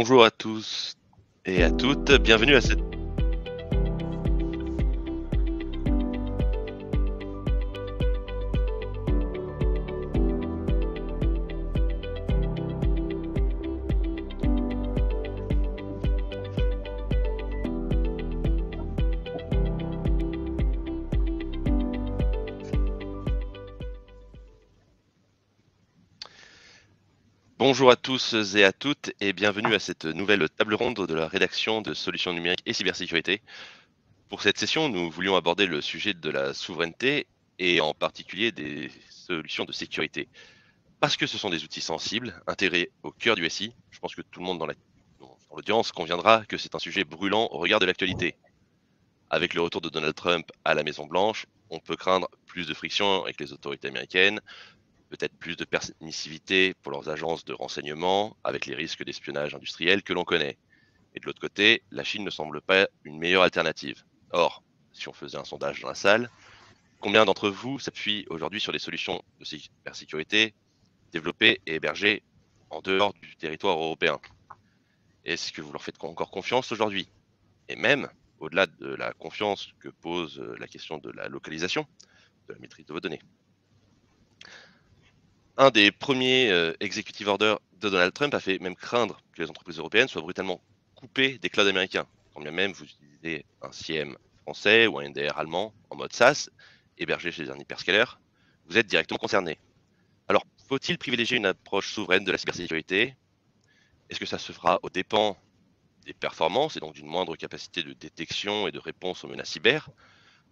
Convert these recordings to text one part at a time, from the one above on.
Bonjour à tous et à toutes, bienvenue à cette... Bonjour à tous et à toutes et bienvenue à cette nouvelle table ronde de la rédaction de Solutions numériques et cybersécurité. Pour cette session, nous voulions aborder le sujet de la souveraineté et en particulier des solutions de sécurité. Parce que ce sont des outils sensibles, intégrés au cœur du SI. Je pense que tout le monde dans l'audience conviendra que c'est un sujet brûlant au regard de l'actualité. Avec le retour de Donald Trump à la Maison-Blanche, on peut craindre plus de friction avec les autorités américaines, peut-être plus de permissivité pour leurs agences de renseignement, avec les risques d'espionnage industriel que l'on connaît. Et de l'autre côté, la Chine ne semble pas une meilleure alternative. Or, si on faisait un sondage dans la salle, combien d'entre vous s'appuient aujourd'hui sur des solutions de cybersécurité développées et hébergées en dehors du territoire européen? Est-ce que vous leur faites encore confiance aujourd'hui? Et même, au-delà de la confiance que pose la question de la localisation, de la maîtrise de vos données. Un des premiers executive orders de Donald Trump a fait même craindre que les entreprises européennes soient brutalement coupées des clouds américains. Quand bien même vous utilisez un CIEM français ou un NDR allemand en mode SaaS, hébergé chez un hyperscaler, vous êtes directement concerné. Alors, faut-il privilégier une approche souveraine de la cybersécurité? Est-ce que ça se fera aux dépens des performances et donc d'une moindre capacité de détection et de réponse aux menaces cyber?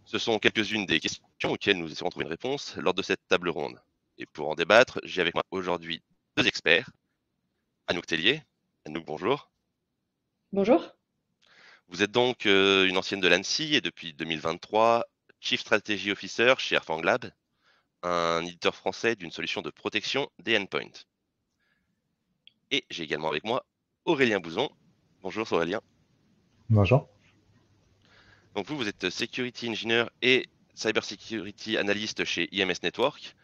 Ce sont quelques-unes des questions auxquelles nous essaierons de trouver une réponse lors de cette table ronde. Et pour en débattre, j'ai avec moi aujourd'hui deux experts. Anouk Tellier. Anouk, bonjour. Bonjour. Vous êtes donc une ancienne de l'ANSSI et depuis 2023, Chief Strategy Officer chez Airfanglab, un éditeur français d'une solution de protection des endpoints. Et j'ai également avec moi Aurélien Bouzon. Bonjour Aurélien. Bonjour. Donc vous êtes Security Engineer et Cybersecurity Analyst chez IMS Network,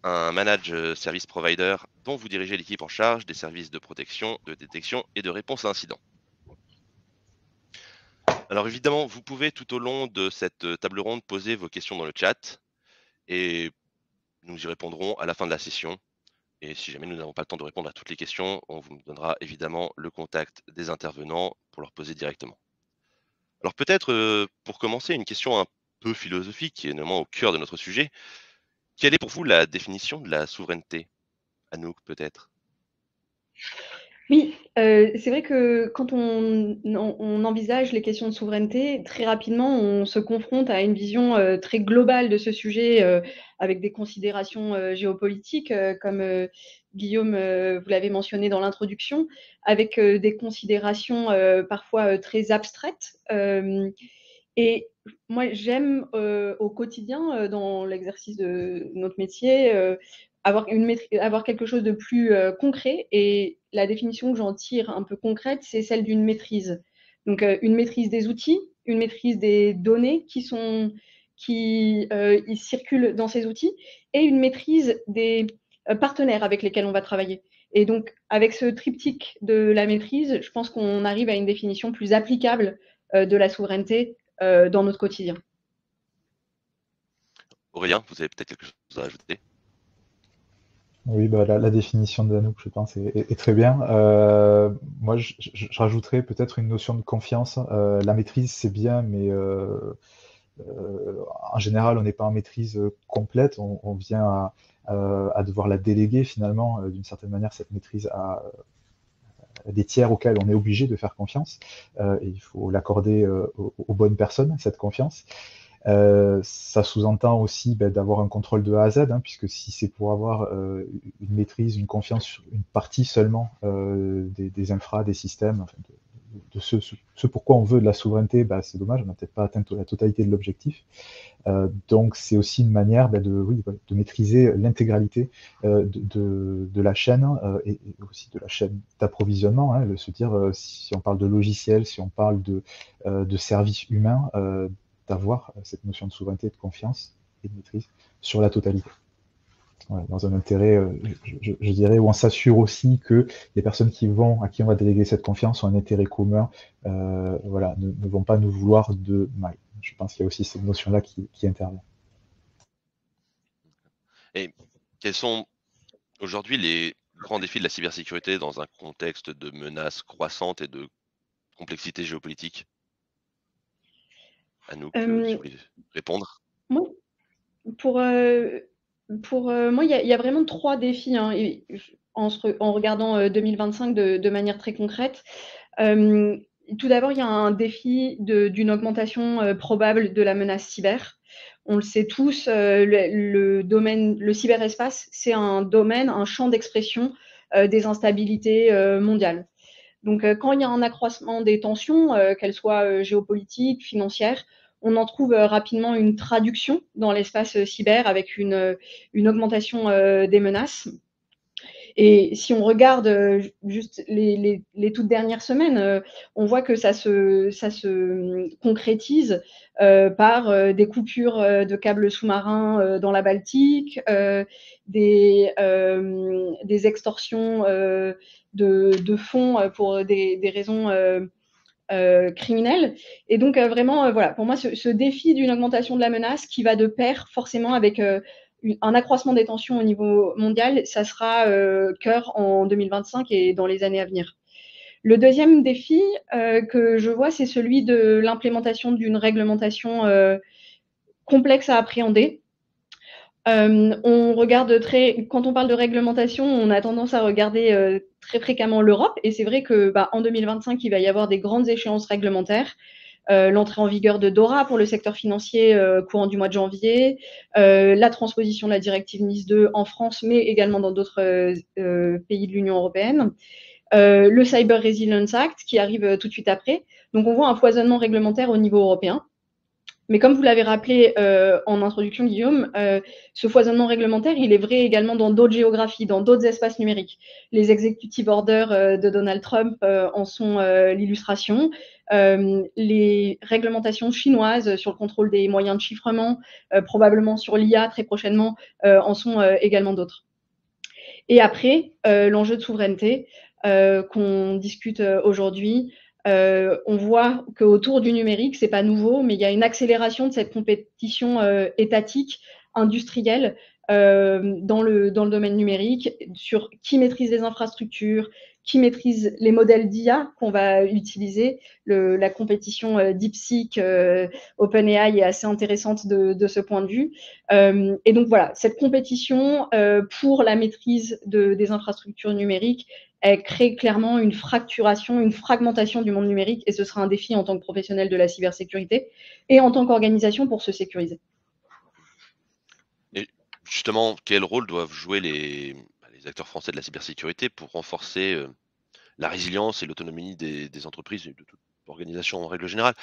un managed service provider dont vous dirigez l'équipe en charge des services de protection, de détection et de réponse à incidents. Alors évidemment, vous pouvez tout au long de cette table ronde poser vos questions dans le chat et nous y répondrons à la fin de la session. Et si jamais nous n'avons pas le temps de répondre à toutes les questions, on vous donnera évidemment le contact des intervenants pour leur poser directement. Alors peut-être pour commencer, une question un peu philosophique qui est néanmoins au cœur de notre sujet. Quelle est pour vous la définition de la souveraineté? Anouk, peut-être? Oui, c'est vrai que quand on envisage les questions de souveraineté, très rapidement, on se confronte à une vision très globale de ce sujet, avec des considérations géopolitiques, comme Guillaume, vous l'avez mentionné dans l'introduction, avec des considérations parfois très abstraites. Et moi, j'aime au quotidien, dans l'exercice de notre métier, avoir quelque chose de plus concret. Et la définition que j'en tire un peu concrète, c'est celle d'une maîtrise. Donc, une maîtrise des outils, une maîtrise des données qui ils circulent dans ces outils, et une maîtrise des partenaires avec lesquels on va travailler. Et donc, avec ce triptyque de la maîtrise, je pense qu'on arrive à une définition plus applicable de la souveraineté dans notre quotidien. Aurélien, vous avez peut-être quelque chose à ajouter? Oui, bah, la définition de Anouk, je pense, est très bien. Moi, je rajouterais peut-être une notion de confiance. La maîtrise, c'est bien, mais en général, on n'est pas en maîtrise complète. On vient à devoir la déléguer finalement, d'une certaine manière, cette maîtrise à des tiers auxquels on est obligé de faire confiance. Et il faut l'accorder aux bonnes personnes, cette confiance. Ça sous-entend aussi d'avoir un contrôle de A à Z, hein, puisque si c'est pour avoir une maîtrise, une confiance sur une partie seulement des infras, des systèmes, enfin, de ce pourquoi on veut de la souveraineté, c'est dommage, on n'a peut-être pas atteint la totalité de l'objectif. Donc c'est aussi une manière de maîtriser l'intégralité de la chaîne et aussi de la chaîne d'approvisionnement, hein, se dire si on parle de logiciels, si on parle de services humains, d'avoir cette notion de souveraineté, de confiance et de maîtrise sur la totalité. ouais, dans un intérêt, je dirais, où on s'assure aussi que les personnes à qui on va déléguer cette confiance ont un intérêt commun, voilà, ne vont pas nous vouloir de mal. Je pense qu'il y a aussi cette notion-là qui intervient. Et quels sont aujourd'hui les grands défis de la cybersécurité dans un contexte de menaces croissantes et de complexité géopolitique? Si vous Euh, voulez répondre. moi, moi, il y a vraiment 3 défis, hein, et en regardant 2025 de manière très concrète. Tout d'abord, il y a un défi d'une augmentation probable de la menace cyber. On le sait tous, le cyberespace, c'est un domaine, un champ d'expression des instabilités mondiales. Donc, quand il y a un accroissement des tensions, qu'elles soient géopolitiques, financières, on en trouve rapidement une traduction dans l'espace cyber avec une augmentation des menaces. Et si on regarde juste les toutes dernières semaines, on voit que ça se concrétise par des coupures de câbles sous-marins dans la Baltique, des extorsions de fonds pour des raisons criminelles. Et donc, vraiment, voilà, pour moi, ce défi d'une augmentation de la menace qui va de pair forcément avec un accroissement des tensions au niveau mondial, ça sera cœur en 2025 et dans les années à venir. Le deuxième défi que je vois, c'est celui de l'implémentation d'une réglementation complexe à appréhender. Quand on parle de réglementation, on a tendance à regarder très fréquemment l'Europe, et c'est vrai que en 2025, il va y avoir des grandes échéances réglementaires. L'entrée en vigueur de DORA pour le secteur financier courant du mois de janvier, la transposition de la directive NIS 2 en France, mais également dans d'autres pays de l'Union européenne, le Cyber Resilience Act qui arrive tout de suite après. Donc on voit un foisonnement réglementaire au niveau européen. Mais comme vous l'avez rappelé en introduction, Guillaume, ce foisonnement réglementaire, il est vrai également dans d'autres géographies, dans d'autres espaces numériques. Les executive orders de Donald Trump en sont l'illustration. Les réglementations chinoises sur le contrôle des moyens de chiffrement, probablement sur l'IA très prochainement, en sont également d'autres. Et après, l'enjeu de souveraineté qu'on discute aujourd'hui, on voit qu'autour du numérique, c'est pas nouveau, mais il y a une accélération de cette compétition étatique, industrielle, dans le domaine numérique, sur qui maîtrise les infrastructures, qui maîtrise les modèles d'IA qu'on va utiliser. La compétition DeepSeek, OpenAI est assez intéressante de ce point de vue. Et donc voilà, cette compétition pour la maîtrise des infrastructures numériques, elle crée clairement une fracturation, une fragmentation du monde numérique, et ce sera un défi en tant que professionnel de la cybersécurité et en tant qu'organisation pour se sécuriser. Et justement, quel rôle doivent jouer les acteurs français de la cybersécurité pour renforcer la résilience et l'autonomie des entreprises et de toute organisation en règle générale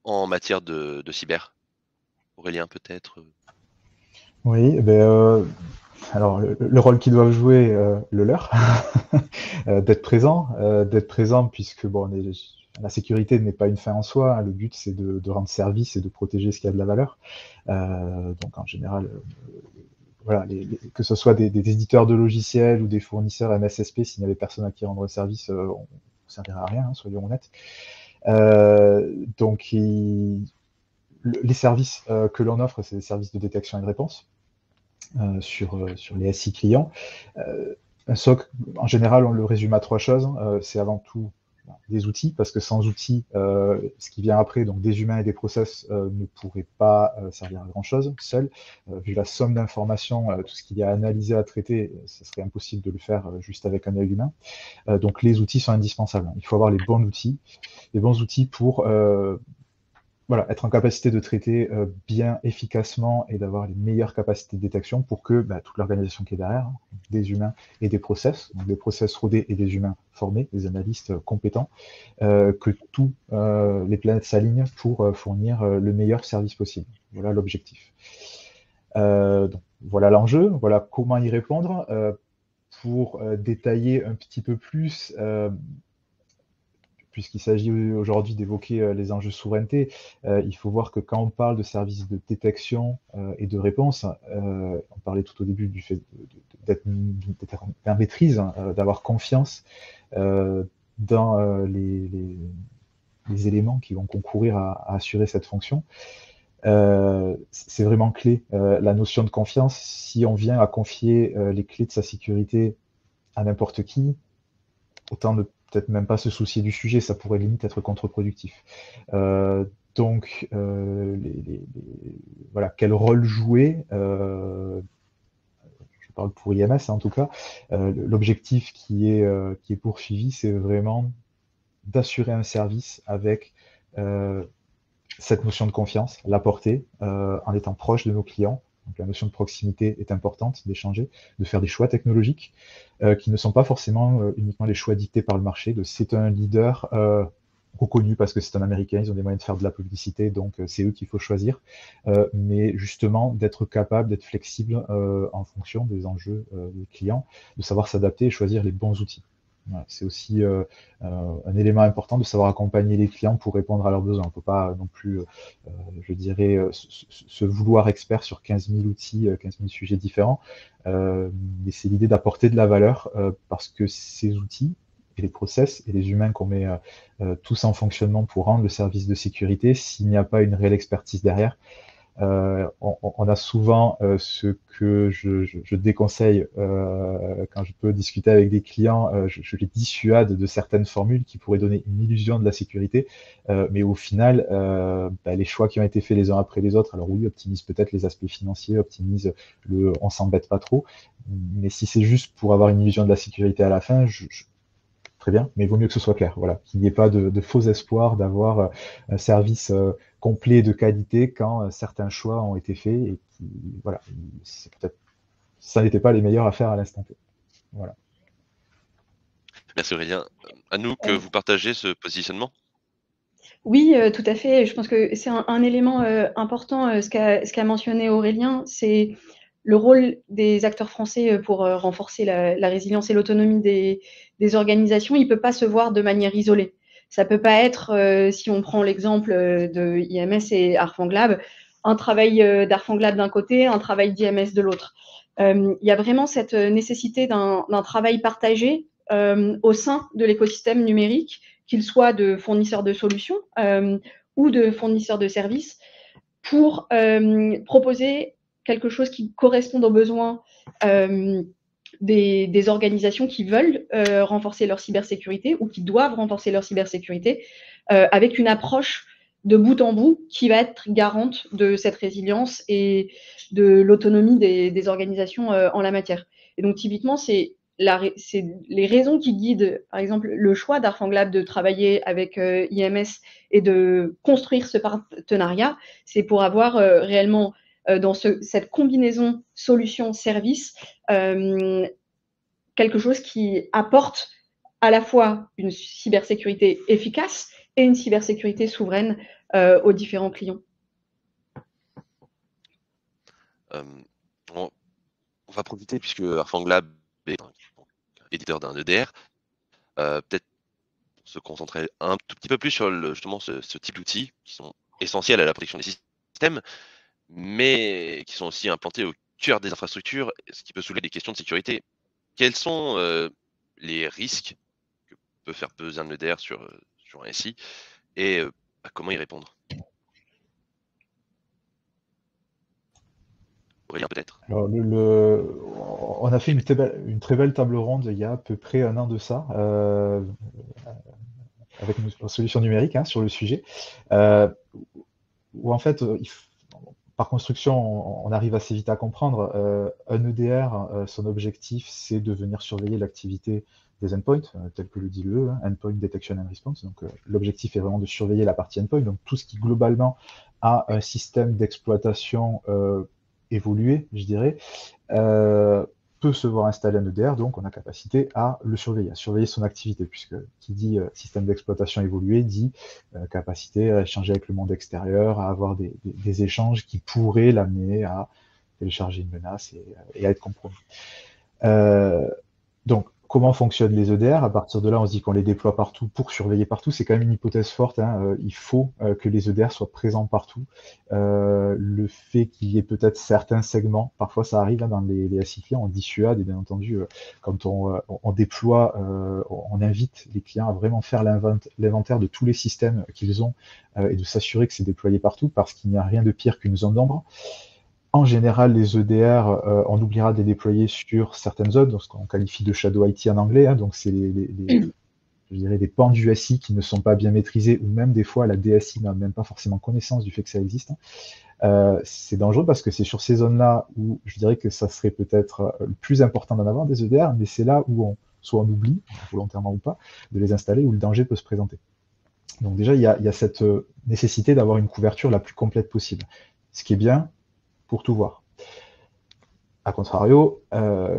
en matière de cyber? Aurélien, peut-être? Oui, alors le rôle qu'ils doivent jouer, le leur, d'être présent puisque bon, la sécurité n'est pas une fin en soi, hein, le but c'est de rendre service et de protéger ce qui a de la valeur. Donc en général, voilà, que ce soit des éditeurs de logiciels ou des fournisseurs MSSP, s'il n'y avait personne à qui rendre service, on ne servirait à rien, hein, soyons honnêtes. Donc les services que l'on offre, c'est des services de détection et de réponse sur les SI clients. Un SOC, en général, on le résume à 3 choses. C'est avant tout des outils, parce que sans outils, ce qui vient après, donc des humains et des process, ne pourraient pas servir à grand-chose seuls. Vu la somme d'informations, tout ce qu'il y a à analyser, à traiter, ce serait impossible de le faire juste avec un œil humain. Donc les outils sont indispensables. Il faut avoir les bons outils pour voilà, être en capacité de traiter bien, efficacement et d'avoir les meilleures capacités de détection pour que toute l'organisation qui est derrière, hein, des humains et des process, donc des process rodés et des humains formés, des analystes compétents, que tous les planètes s'alignent pour fournir le meilleur service possible. Voilà l'objectif. Donc, voilà l'enjeu, voilà comment y répondre. Pour détailler un petit peu plus, puisqu'il s'agit aujourd'hui d'évoquer les enjeux de souveraineté, il faut voir que quand on parle de services de détection et de réponse, on parlait tout au début du fait d'être en maîtrise, d'avoir confiance dans les éléments qui vont concourir à assurer cette fonction. C'est vraiment clé, la notion de confiance. Si on vient à confier les clés de sa sécurité à n'importe qui, autant ne peut-être même pas se soucier du sujet, ça pourrait limite être contre-productif. Donc, voilà, quel rôle jouer je parle pour IMS en tout cas, l'objectif qui est poursuivi, c'est vraiment d'assurer un service avec cette notion de confiance, l'apporter en étant proche de nos clients. Donc la notion de proximité est importante, d'échanger, de faire des choix technologiques qui ne sont pas forcément uniquement les choix dictés par le marché. C'est un leader reconnu parce que c'est un Américain, ils ont des moyens de faire de la publicité, donc c'est eux qu'il faut choisir. Mais justement, d'être capable, d'être flexible en fonction des enjeux des clients, de savoir s'adapter et choisir les bons outils. Voilà, c'est aussi un élément important de savoir accompagner les clients pour répondre à leurs besoins. On ne peut pas non plus, je dirais, se vouloir expert sur 15 000 outils, 15 000 sujets différents, mais c'est l'idée d'apporter de la valeur parce que ces outils et les process et les humains qu'on met tous en fonctionnement pour rendre le service de sécurité, s'il n'y a pas une réelle expertise derrière, on a souvent ce que je déconseille quand je peux discuter avec des clients, je les dissuade de certaines formules qui pourraient donner une illusion de la sécurité, mais au final, les choix qui ont été faits les uns après les autres, alors oui, optimise peut-être les aspects financiers, optimise on s'embête pas trop, mais si c'est juste pour avoir une illusion de la sécurité à la fin, très bien, mais il vaut mieux que ce soit clair, voilà, qu'il n'y ait pas de faux espoirs d'avoir un service complet de qualité quand certains choix ont été faits et qui, voilà, peut-être ça n'était pas les meilleurs à faire à l'instant T. Voilà. Merci Aurélien. Anouk, vous partagez ce positionnement? Oui, tout à fait. Je pense que c'est un élément important, ce qu'a mentionné Aurélien, c'est le rôle des acteurs français pour renforcer la résilience et l'autonomie des organisations. Il ne peut pas se voir de manière isolée. Ça ne peut pas être, si on prend l'exemple de IMS et Arfanglab, un travail d'Arfanglab d'un côté, un travail d'IMS de l'autre. Il y a vraiment cette nécessité d'un travail partagé au sein de l'écosystème numérique, qu'il soit de fournisseurs de solutions ou de fournisseurs de services, pour proposer quelque chose qui corresponde aux besoins des organisations qui veulent renforcer leur cybersécurité ou qui doivent renforcer leur cybersécurité avec une approche de bout en bout qui va être garante de cette résilience et de l'autonomie des organisations en la matière. Et donc, typiquement, c'est les raisons qui guident, par exemple, le choix d'Arfanglab de travailler avec IMS et de construire ce partenariat, c'est pour avoir réellement dans cette combinaison solution-service quelque chose qui apporte à la fois une cybersécurité efficace et une cybersécurité souveraine aux différents clients. On va profiter, puisque Arfanglab est éditeur d'un EDR, peut-être se concentrer un tout petit peu plus sur justement ce type d'outils qui sont essentiels à la protection des systèmes, mais qui sont aussi implantés au cœur des infrastructures, ce qui peut soulever des questions de sécurité. Quels sont les risques que peut faire peser un EDR sur un SI et comment y répondre? Aurélien, peut-être. Alors, on a fait une très belle table ronde il y a à peu près un an de ça, avec une solution numérique sur le sujet, où en fait, par construction, on arrive assez vite à comprendre. Un EDR, son objectif, c'est de venir surveiller l'activité des endpoints, tel que le dit le Endpoint Detection and Response. Donc, l'objectif est vraiment de surveiller la partie endpoint, donc tout ce qui globalement a un système d'exploitation évolué, je dirais, peut se voir installer un EDR, donc on a capacité à le surveiller, à surveiller son activité, puisque qui dit système d'exploitation évolué dit capacité à échanger avec le monde extérieur, à avoir des échanges qui pourraient l'amener à télécharger une menace et à être compromis. Donc, comment fonctionnent les EDR? À partir de là, on se dit qu'on les déploie partout pour surveiller partout. C'est quand même une hypothèse forte, hein. Il faut que les EDR soient présents partout. Le fait qu'il y ait peut-être certains segments, parfois ça arrive, hein, dans les SI clients, on dissuade, et bien entendu, quand on déploie, on invite les clients à vraiment faire l'inventaire de tous les systèmes qu'ils ont et de s'assurer que c'est déployé partout, parce qu'il n'y a rien de pire qu'une zone d'ombre. En général, les EDR, on oubliera de les déployer sur certaines zones, donc ce qu'on qualifie de shadow IT en anglais, hein, donc c'est je dirais des pans du SI qui ne sont pas bien maîtrisés, ou même des fois la DSI n'a même pas forcément connaissance du fait que ça existe. C'est dangereux parce que c'est sur ces zones-là où je dirais que ça serait peut-être le plus important d'en avoir des EDR, mais c'est là où soit on oublie, volontairement ou pas, de les installer, où le danger peut se présenter. Donc déjà, il y a cette nécessité d'avoir une couverture la plus complète possible. Ce qui est bien, pour tout voir. A contrario,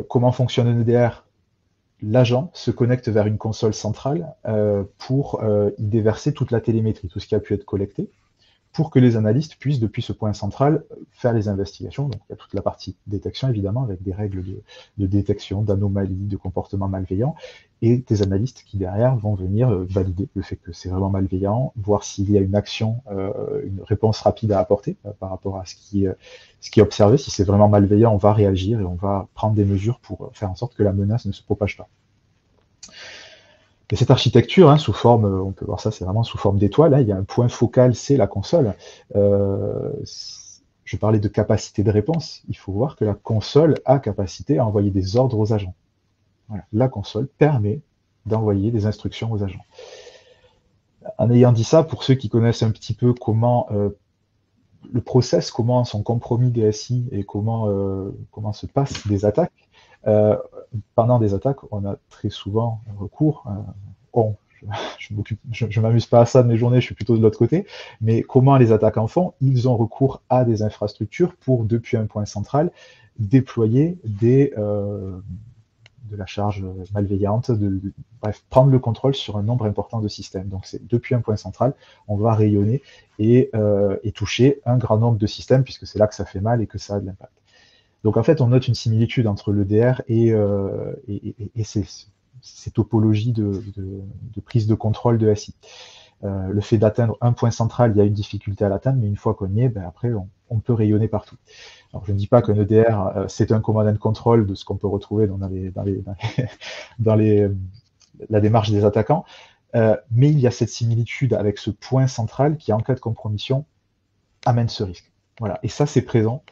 comment fonctionne un EDR? L'agent se connecte vers une console centrale pour y déverser toute la télémétrie, tout ce qui a pu être collecté, pour que les analystes puissent, depuis ce point central, faire les investigations. Donc il y a toute la partie détection, évidemment, avec des règles de détection, d'anomalies, de comportements malveillants, et des analystes qui, derrière, vont venir valider le fait que c'est vraiment malveillant, voir s'il y a une action, une réponse rapide à apporter par rapport à ce qui est observé. Si c'est vraiment malveillant, on va réagir et on va prendre des mesures pour faire en sorte que la menace ne se propage pas. Et cette architecture, hein, sous forme, on peut voir ça, c'est vraiment sous forme d'étoile, hein, il y a un point focal, c'est la console. Je parlais de capacité de réponse, il faut voir que la console a capacité à envoyer des ordres aux agents. Voilà. La console permet d'envoyer des instructions aux agents. En ayant dit ça, pour ceux qui connaissent un petit peu comment le process, comment sont compromis des SI et comment se passent des attaques, pendant des attaques, on a très souvent recours, je m'amuse pas à ça de mes journées, je suis plutôt de l'autre côté, mais comment les attaquants font? Ils ont recours à des infrastructures pour, depuis un point central, déployer de la charge malveillante, bref, prendre le contrôle sur un nombre important de systèmes. Donc c'est depuis un point central, on va rayonner et toucher un grand nombre de systèmes, puisque c'est là que ça fait mal et que ça a de l'impact. Donc en fait, on note une similitude entre l'EDR et ces topologies de prise de contrôle de SI. Le fait d'atteindre un point central, il y a une difficulté à l'atteindre, mais une fois qu'on y est, ben après, on peut rayonner partout. Alors je ne dis pas qu'un EDR, c'est un command and control de ce qu'on peut retrouver dans la démarche des attaquants, mais il y a cette similitude avec ce point central qui, en cas de compromission, amène ce risque. Voilà. Et ça, c'est présent.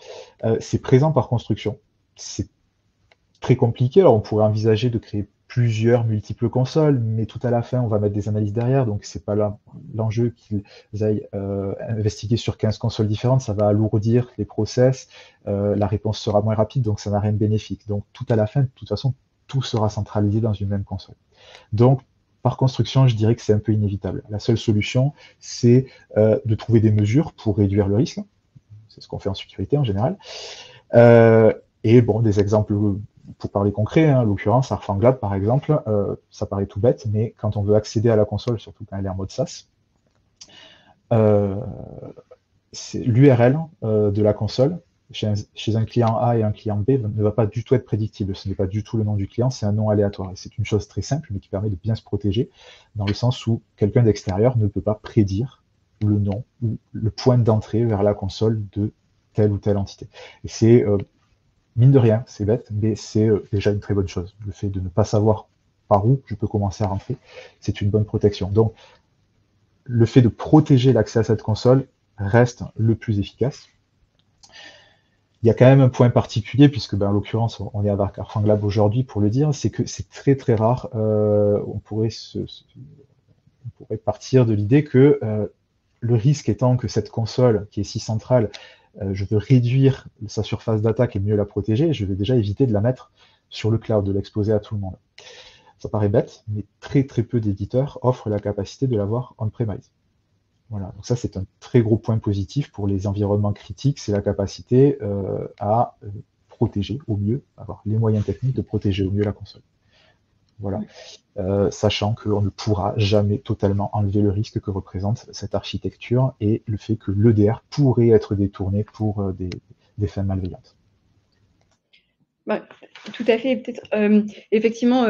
C'est présent par construction. C'est très compliqué. Alors, on pourrait envisager de créer plusieurs multiples consoles, mais tout à la fin, on va mettre des analyses derrière, donc c'est pas là l'enjeu qu'ils aillent investiguer sur 15 consoles différentes, ça va alourdir les process, la réponse sera moins rapide, donc ça n'a rien de bénéfique. Donc tout à la fin, de toute façon, tout sera centralisé dans une même console. Donc, par construction, je dirais que c'est un peu inévitable. La seule solution, c'est de trouver des mesures pour réduire le risque. C'est ce qu'on fait en sécurité en général. Et bon, des exemples pour parler concret, hein, en l'occurrence, Arfanglab, par exemple, ça paraît tout bête, mais quand on veut accéder à la console, surtout quand elle est en mode SaaS, l'URL de la console, chez un client A et un client B, ne va pas du tout être prédictible. Ce n'est pas du tout le nom du client, c'est un nom aléatoire. Et c'est une chose très simple, mais qui permet de bien se protéger, dans le sens où quelqu'un d'extérieur ne peut pas prédire le nom ou le point d'entrée vers la console de telle ou telle entité. Et c'est mine de rien, c'est bête, mais c'est déjà une très bonne chose. Le fait de ne pas savoir par où je peux commencer à rentrer, c'est une bonne protection. Donc, le fait de protéger l'accès à cette console reste le plus efficace. Il y a quand même un point particulier, puisque en l'occurrence, on est avec Arfanglab aujourd'hui pour le dire, c'est que c'est très très rare. On pourrait partir de l'idée que le risque étant que cette console, qui est si centrale, je veux réduire sa surface d'attaque et mieux la protéger, je vais déjà éviter de la mettre sur le cloud, de l'exposer à tout le monde. Ça paraît bête, mais très très peu d'éditeurs offrent la capacité de l'avoir on-premise. Voilà, donc ça c'est un très gros point positif pour les environnements critiques, c'est la capacité à protéger au mieux, avoir les moyens techniques de protéger au mieux la console. Voilà, sachant qu'on ne pourra jamais totalement enlever le risque que représente cette architecture et le fait que l'EDR pourrait être détourné pour des fins malveillantes. Bah, tout à fait. Peut-être, effectivement,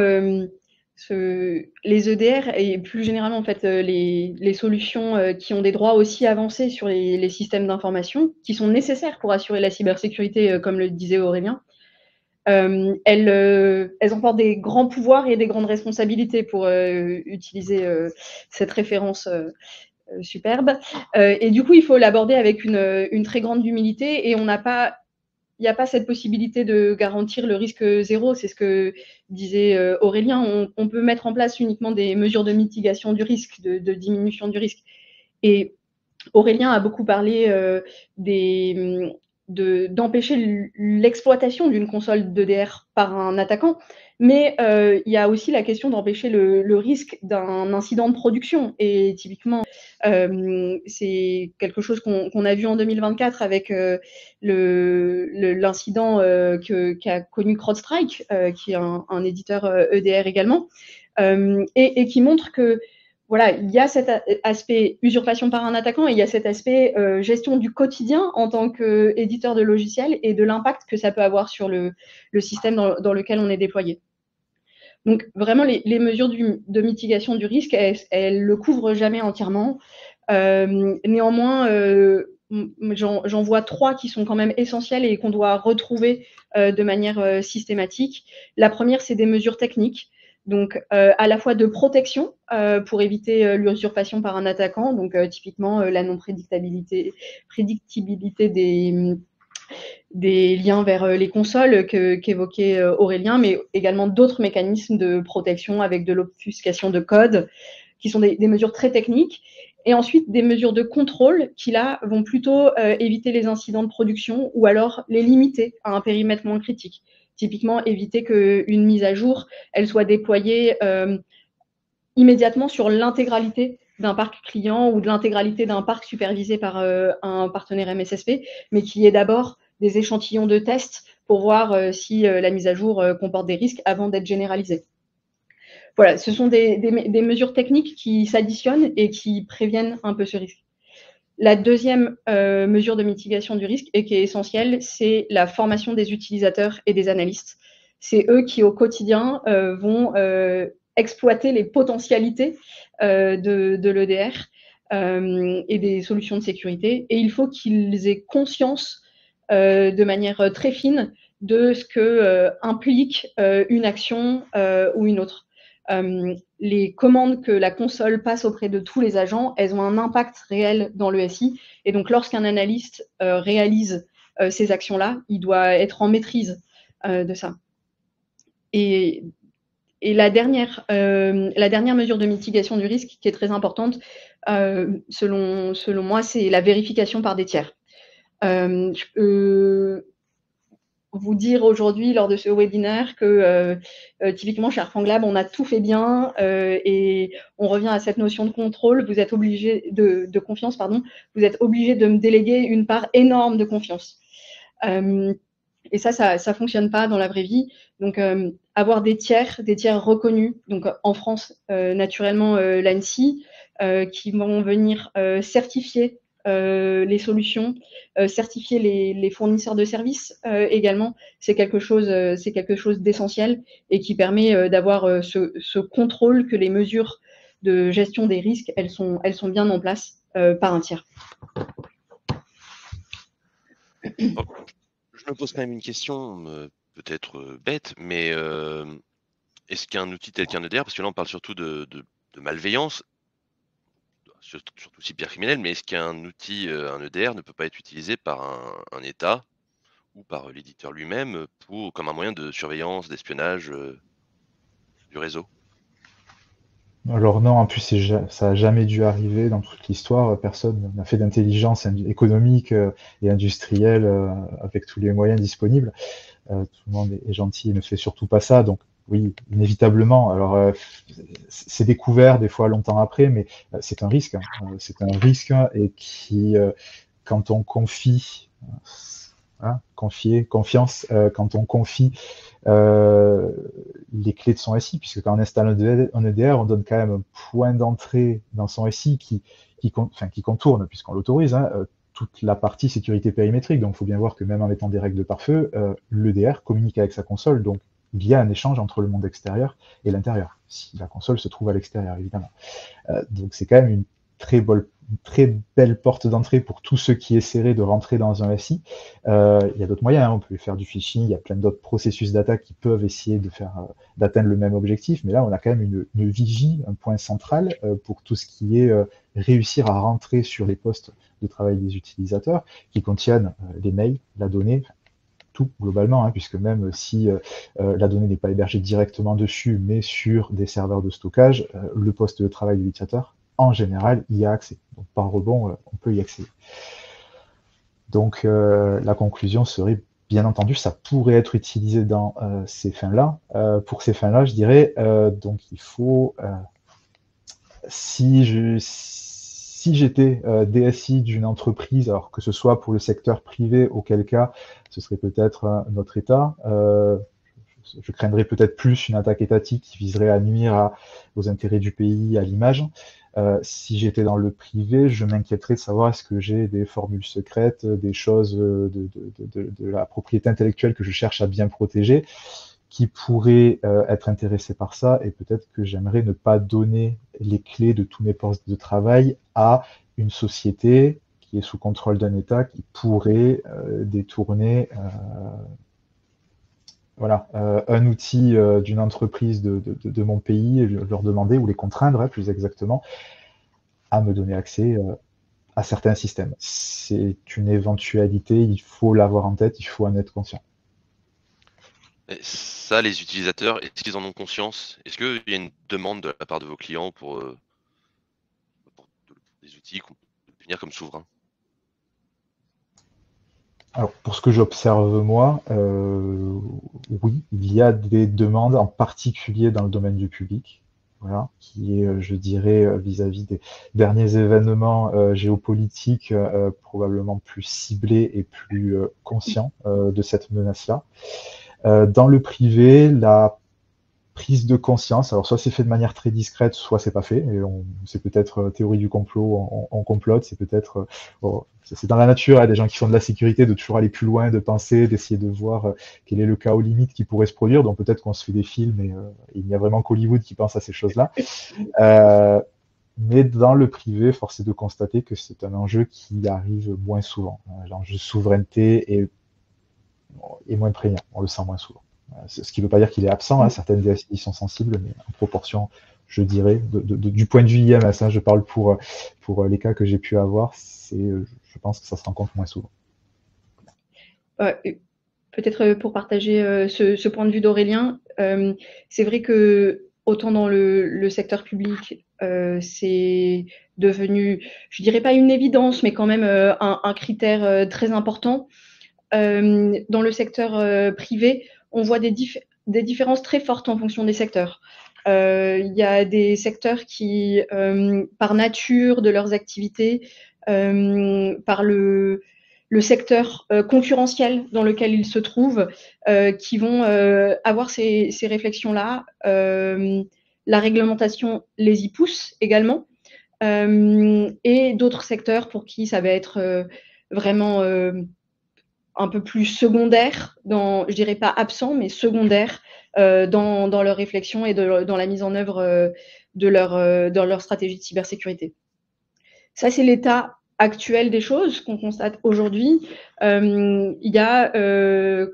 les EDR et plus généralement, en fait, les solutions qui ont des droits aussi avancés sur les systèmes d'information, qui sont nécessaires pour assurer la cybersécurité, comme le disait Aurélien, elles emportent des grands pouvoirs et des grandes responsabilités, pour utiliser cette référence superbe. Et du coup, il faut l'aborder avec une très grande humilité, et il n'y a pas cette possibilité de garantir le risque zéro. C'est ce que disait Aurélien. On peut mettre en place uniquement des mesures de mitigation du risque, de diminution du risque. Et Aurélien a beaucoup parlé d'empêcher l'exploitation d'une console d'EDR par un attaquant, mais il y a aussi la question d'empêcher le risque d'un incident de production. Et typiquement, c'est quelque chose qu'on a vu en 2024 avec l'incident qu'a connu CrowdStrike, qui est un éditeur EDR également, et qui montre que voilà, il y a cet aspect usurpation par un attaquant, et il y a cet aspect gestion du quotidien en tant qu'éditeur de logiciels, et de l'impact que ça peut avoir sur le système dans lequel on est déployé. Donc vraiment, les mesures de mitigation du risque, elles le couvrent jamais entièrement. Néanmoins, j'en vois 3 qui sont quand même essentielles et qu'on doit retrouver de manière systématique. La première, c'est des mesures techniques. Donc, à la fois de protection pour éviter l'usurpation par un attaquant, donc typiquement la non-prédictibilité des liens vers les consoles qu'évoquait Aurélien, mais également d'autres mécanismes de protection avec de l'obfuscation de code, qui sont des mesures très techniques. Et ensuite, des mesures de contrôle qui, là, vont plutôt éviter les incidents de production, ou alors les limiter à un périmètre moins critique. Typiquement, éviter qu'une mise à jour, elle soit déployée immédiatement sur l'intégralité d'un parc client ou de l'intégralité d'un parc supervisé par un partenaire MSSP, mais qu'il y ait d'abord des échantillons de tests pour voir si la mise à jour comporte des risques avant d'être généralisée. Voilà, ce sont des mesures techniques qui s'additionnent et qui préviennent un peu ce risque. La deuxième mesure de mitigation du risque, et qui est essentielle, c'est la formation des utilisateurs et des analystes. C'est eux qui, au quotidien, vont exploiter les potentialités de l'EDR et des solutions de sécurité. Et il faut qu'ils aient conscience de manière très fine de ce que implique une action ou une autre. Les commandes que la console passe auprès de tous les agents, elles ont un impact réel dans le SI. Et donc, lorsqu'un analyste réalise ces actions-là, il doit être en maîtrise de ça. Et la dernière mesure de mitigation du risque, qui est très importante, selon moi, c'est la vérification par des tiers. Je peux vous dire aujourd'hui, lors de ce webinaire, que typiquement chez Arfanglab, on a tout fait bien, et on revient à cette notion de contrôle. Vous êtes obligé de confiance, pardon. Vous êtes obligé de me déléguer une part énorme de confiance. Et ça fonctionne pas dans la vraie vie. Donc, avoir des tiers reconnus. Donc, en France, naturellement, l'ANSSI, qui vont venir certifier les solutions, certifier les fournisseurs de services également, c'est quelque chose d'essentiel, et qui permet d'avoir ce contrôle que les mesures de gestion des risques, elles sont bien en place par un tiers. Je me pose quand même une question, peut-être bête, mais est-ce qu'un outil tel qu'un EDR, parce que là on parle surtout de malveillance, surtout cybercriminel, mais est-ce qu'un outil, un EDR ne peut pas être utilisé par un État ou par l'éditeur lui-même comme un moyen de surveillance, d'espionnage du réseau? Alors non, en plus ça n'a jamais dû arriver dans toute l'histoire. Personne n'a fait d'intelligence économique et industrielle avec tous les moyens disponibles. Tout le monde est gentil et ne fait surtout pas ça. Donc oui, inévitablement. Alors c'est découvert des fois longtemps après, mais c'est un risque. C'est un risque, et qui, quand on confie, confiance, quand on confie les clés de son SI, puisque quand on installe un EDR, on donne quand même un point d'entrée dans son SI qui contourne, puisqu'on l'autorise, toute la partie sécurité périmétrique. Donc il faut bien voir que même en mettant des règles de pare-feu, l'EDR communique avec sa console, donc il y a un échange entre le monde extérieur et l'intérieur, si la console se trouve à l'extérieur, évidemment. Donc c'est quand même une très belle porte d'entrée pour tous ceux qui essaieraient de rentrer dans un SI. Il y a d'autres moyens, hein. On peut faire du phishing, il y a plein d'autres processus d'attaque qui peuvent essayer d'atteindre le même objectif, mais là on a quand même une vigie, un point central pour tout ce qui est réussir à rentrer sur les postes de travail des utilisateurs qui contiennent les mails, la donnée, tout globalement, hein, puisque même si la donnée n'est pas hébergée directement dessus, mais sur des serveurs de stockage, le poste de travail de l'utilisateur, en général, y a accès. Donc par rebond, on peut y accéder. Donc la conclusion serait, bien entendu, ça pourrait être utilisé dans ces fins-là. Pour ces fins-là, je dirais, donc il faut, si j'étais DSI d'une entreprise, alors que ce soit pour le secteur privé, auquel cas ce serait peut-être notre État, je craindrais peut-être plus une attaque étatique qui viserait à nuire aux intérêts du pays, à l'image. Si j'étais dans le privé, je m'inquiéterais de savoir est-ce que j'ai des formules secrètes, des choses de la propriété intellectuelle que je cherche à bien protéger, qui pourraient être intéressés par ça, et peut-être que j'aimerais ne pas donner les clés de tous mes postes de travail à une société qui est sous contrôle d'un État qui pourrait détourner un outil d'une entreprise de mon pays et leur demander, ou les contraindre, hein, plus exactement, à me donner accès à certains systèmes. C'est une éventualité, il faut l'avoir en tête, il faut en être conscient. Et ça, les utilisateurs, est-ce qu'ils en ont conscience? Est-ce qu'il y a une demande de la part de vos clients pour des outils qu'on peut définir comme souverains? Alors, pour ce que j'observe moi, oui, il y a des demandes, en particulier dans le domaine du public, voilà, qui est, je dirais, vis-à-vis des derniers événements géopolitiques, probablement plus ciblés et plus conscients de cette menace-là. Dans le privé, la prise de conscience, alors soit c'est fait de manière très discrète, soit c'est pas fait, et c'est peut-être théorie du complot, on complote, c'est peut-être, c'est dans la nature, hein, des gens qui font de la sécurité, de toujours aller plus loin, de penser, d'essayer de voir quel est le chaos limite qui pourrait se produire, donc peut-être qu'on se fait des films, et il n'y a vraiment qu'Hollywood qui pense à ces choses-là. Mais dans le privé, force est de constater que c'est un enjeu qui arrive moins souvent. L'enjeu de souveraineté est moins prégnant, on le sent moins souvent. Ce qui ne veut pas dire qu'il est absent, hein. Certaines DSI sont sensibles, mais en proportion, je dirais, du point de vue IMS, hein, je parle pour les cas que j'ai pu avoir, je pense que ça se rencontre moins souvent. Peut-être pour partager ce point de vue d'Aurélien, c'est vrai que autant dans le secteur public, c'est devenu, je dirais pas une évidence, mais quand même un critère très important. Dans le secteur privé, on voit des différences très fortes en fonction des secteurs. Il y a des secteurs qui, par nature de leurs activités, par le secteur concurrentiel dans lequel ils se trouvent, qui vont avoir ces réflexions-là. La réglementation les y pousse également. Et d'autres secteurs pour qui ça va être vraiment un peu plus secondaire, je dirais pas absent, mais secondaire dans leur réflexion et dans la mise en œuvre de leur stratégie de cybersécurité. Ça, c'est l'état actuel des choses qu'on constate aujourd'hui. Il y a,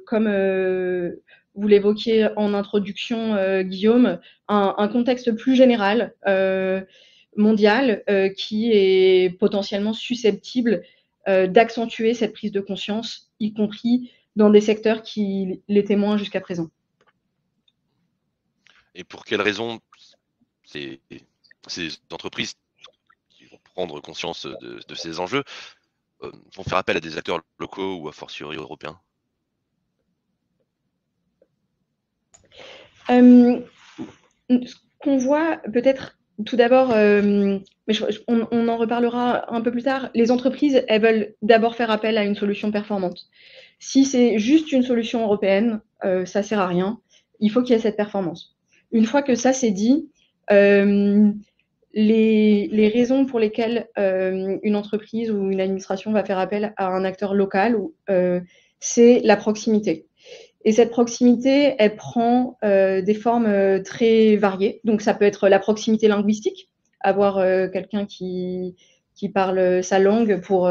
comme vous l'évoquiez en introduction, Guillaume, un contexte plus général, mondial, qui est potentiellement susceptible d'accentuer cette prise de conscience, y compris dans des secteurs qui l'étaient moins jusqu'à présent. Et pour quelles raisons ces entreprises qui vont prendre conscience de ces enjeux vont faire appel à des acteurs locaux ou a fortiori européens? Ce qu'on voit peut-être tout d'abord, mais on en reparlera un peu plus tard, les entreprises, elles veulent d'abord faire appel à une solution performante. Si c'est juste une solution européenne, ça sert à rien. Il faut qu'il y ait cette performance. Une fois que ça c'est dit, les raisons pour lesquelles une entreprise ou une administration va faire appel à un acteur local, c'est la proximité. Et cette proximité, elle prend des formes très variées. Donc, ça peut être la proximité linguistique, avoir quelqu'un qui parle sa langue pour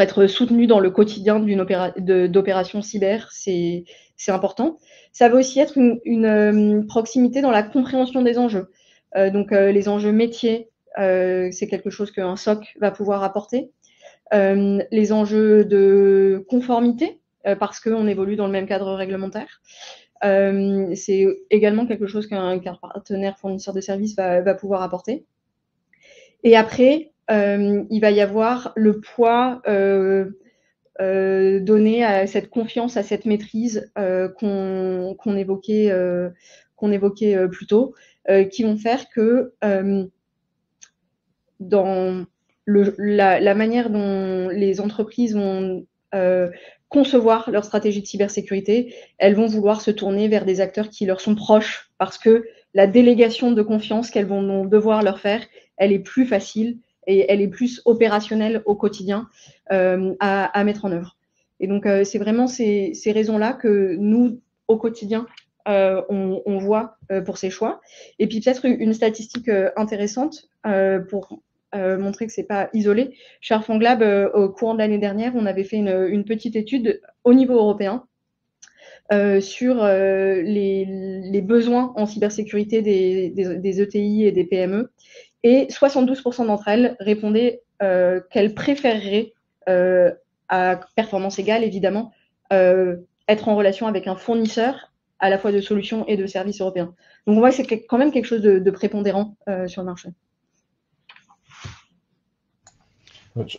être soutenu dans le quotidien d'opérations cyber, c'est important. Ça va aussi être une proximité dans la compréhension des enjeux. Donc, les enjeux métiers, c'est quelque chose qu'un SOC va pouvoir apporter. Les enjeux de conformité, parce qu'on évolue dans le même cadre réglementaire. C'est également quelque chose qu'un partenaire fournisseur de services va pouvoir apporter. Et après, il va y avoir le poids donné à cette confiance, à cette maîtrise qu'on évoquait plus tôt, qui vont faire que dans la manière dont les entreprises vont concevoir leur stratégie de cybersécurité, elles vont vouloir se tourner vers des acteurs qui leur sont proches, parce que la délégation de confiance qu'elles vont devoir leur faire, elle est plus facile et elle est plus opérationnelle au quotidien à mettre en œuvre. Et donc, c'est vraiment ces raisons-là que nous, au quotidien, on voit pour ces choix. Et puis peut-être une statistique intéressante pour montrer que c'est pas isolé. Chez Arfanglab, au courant de l'année dernière, on avait fait une petite étude au niveau européen sur les besoins en cybersécurité des ETI et des PME. Et 72% d'entre elles répondaient qu'elles préféreraient, à performance égale évidemment, être en relation avec un fournisseur à la fois de solutions et de services européens. Donc on voit que c'est quand même quelque chose de prépondérant sur le marché.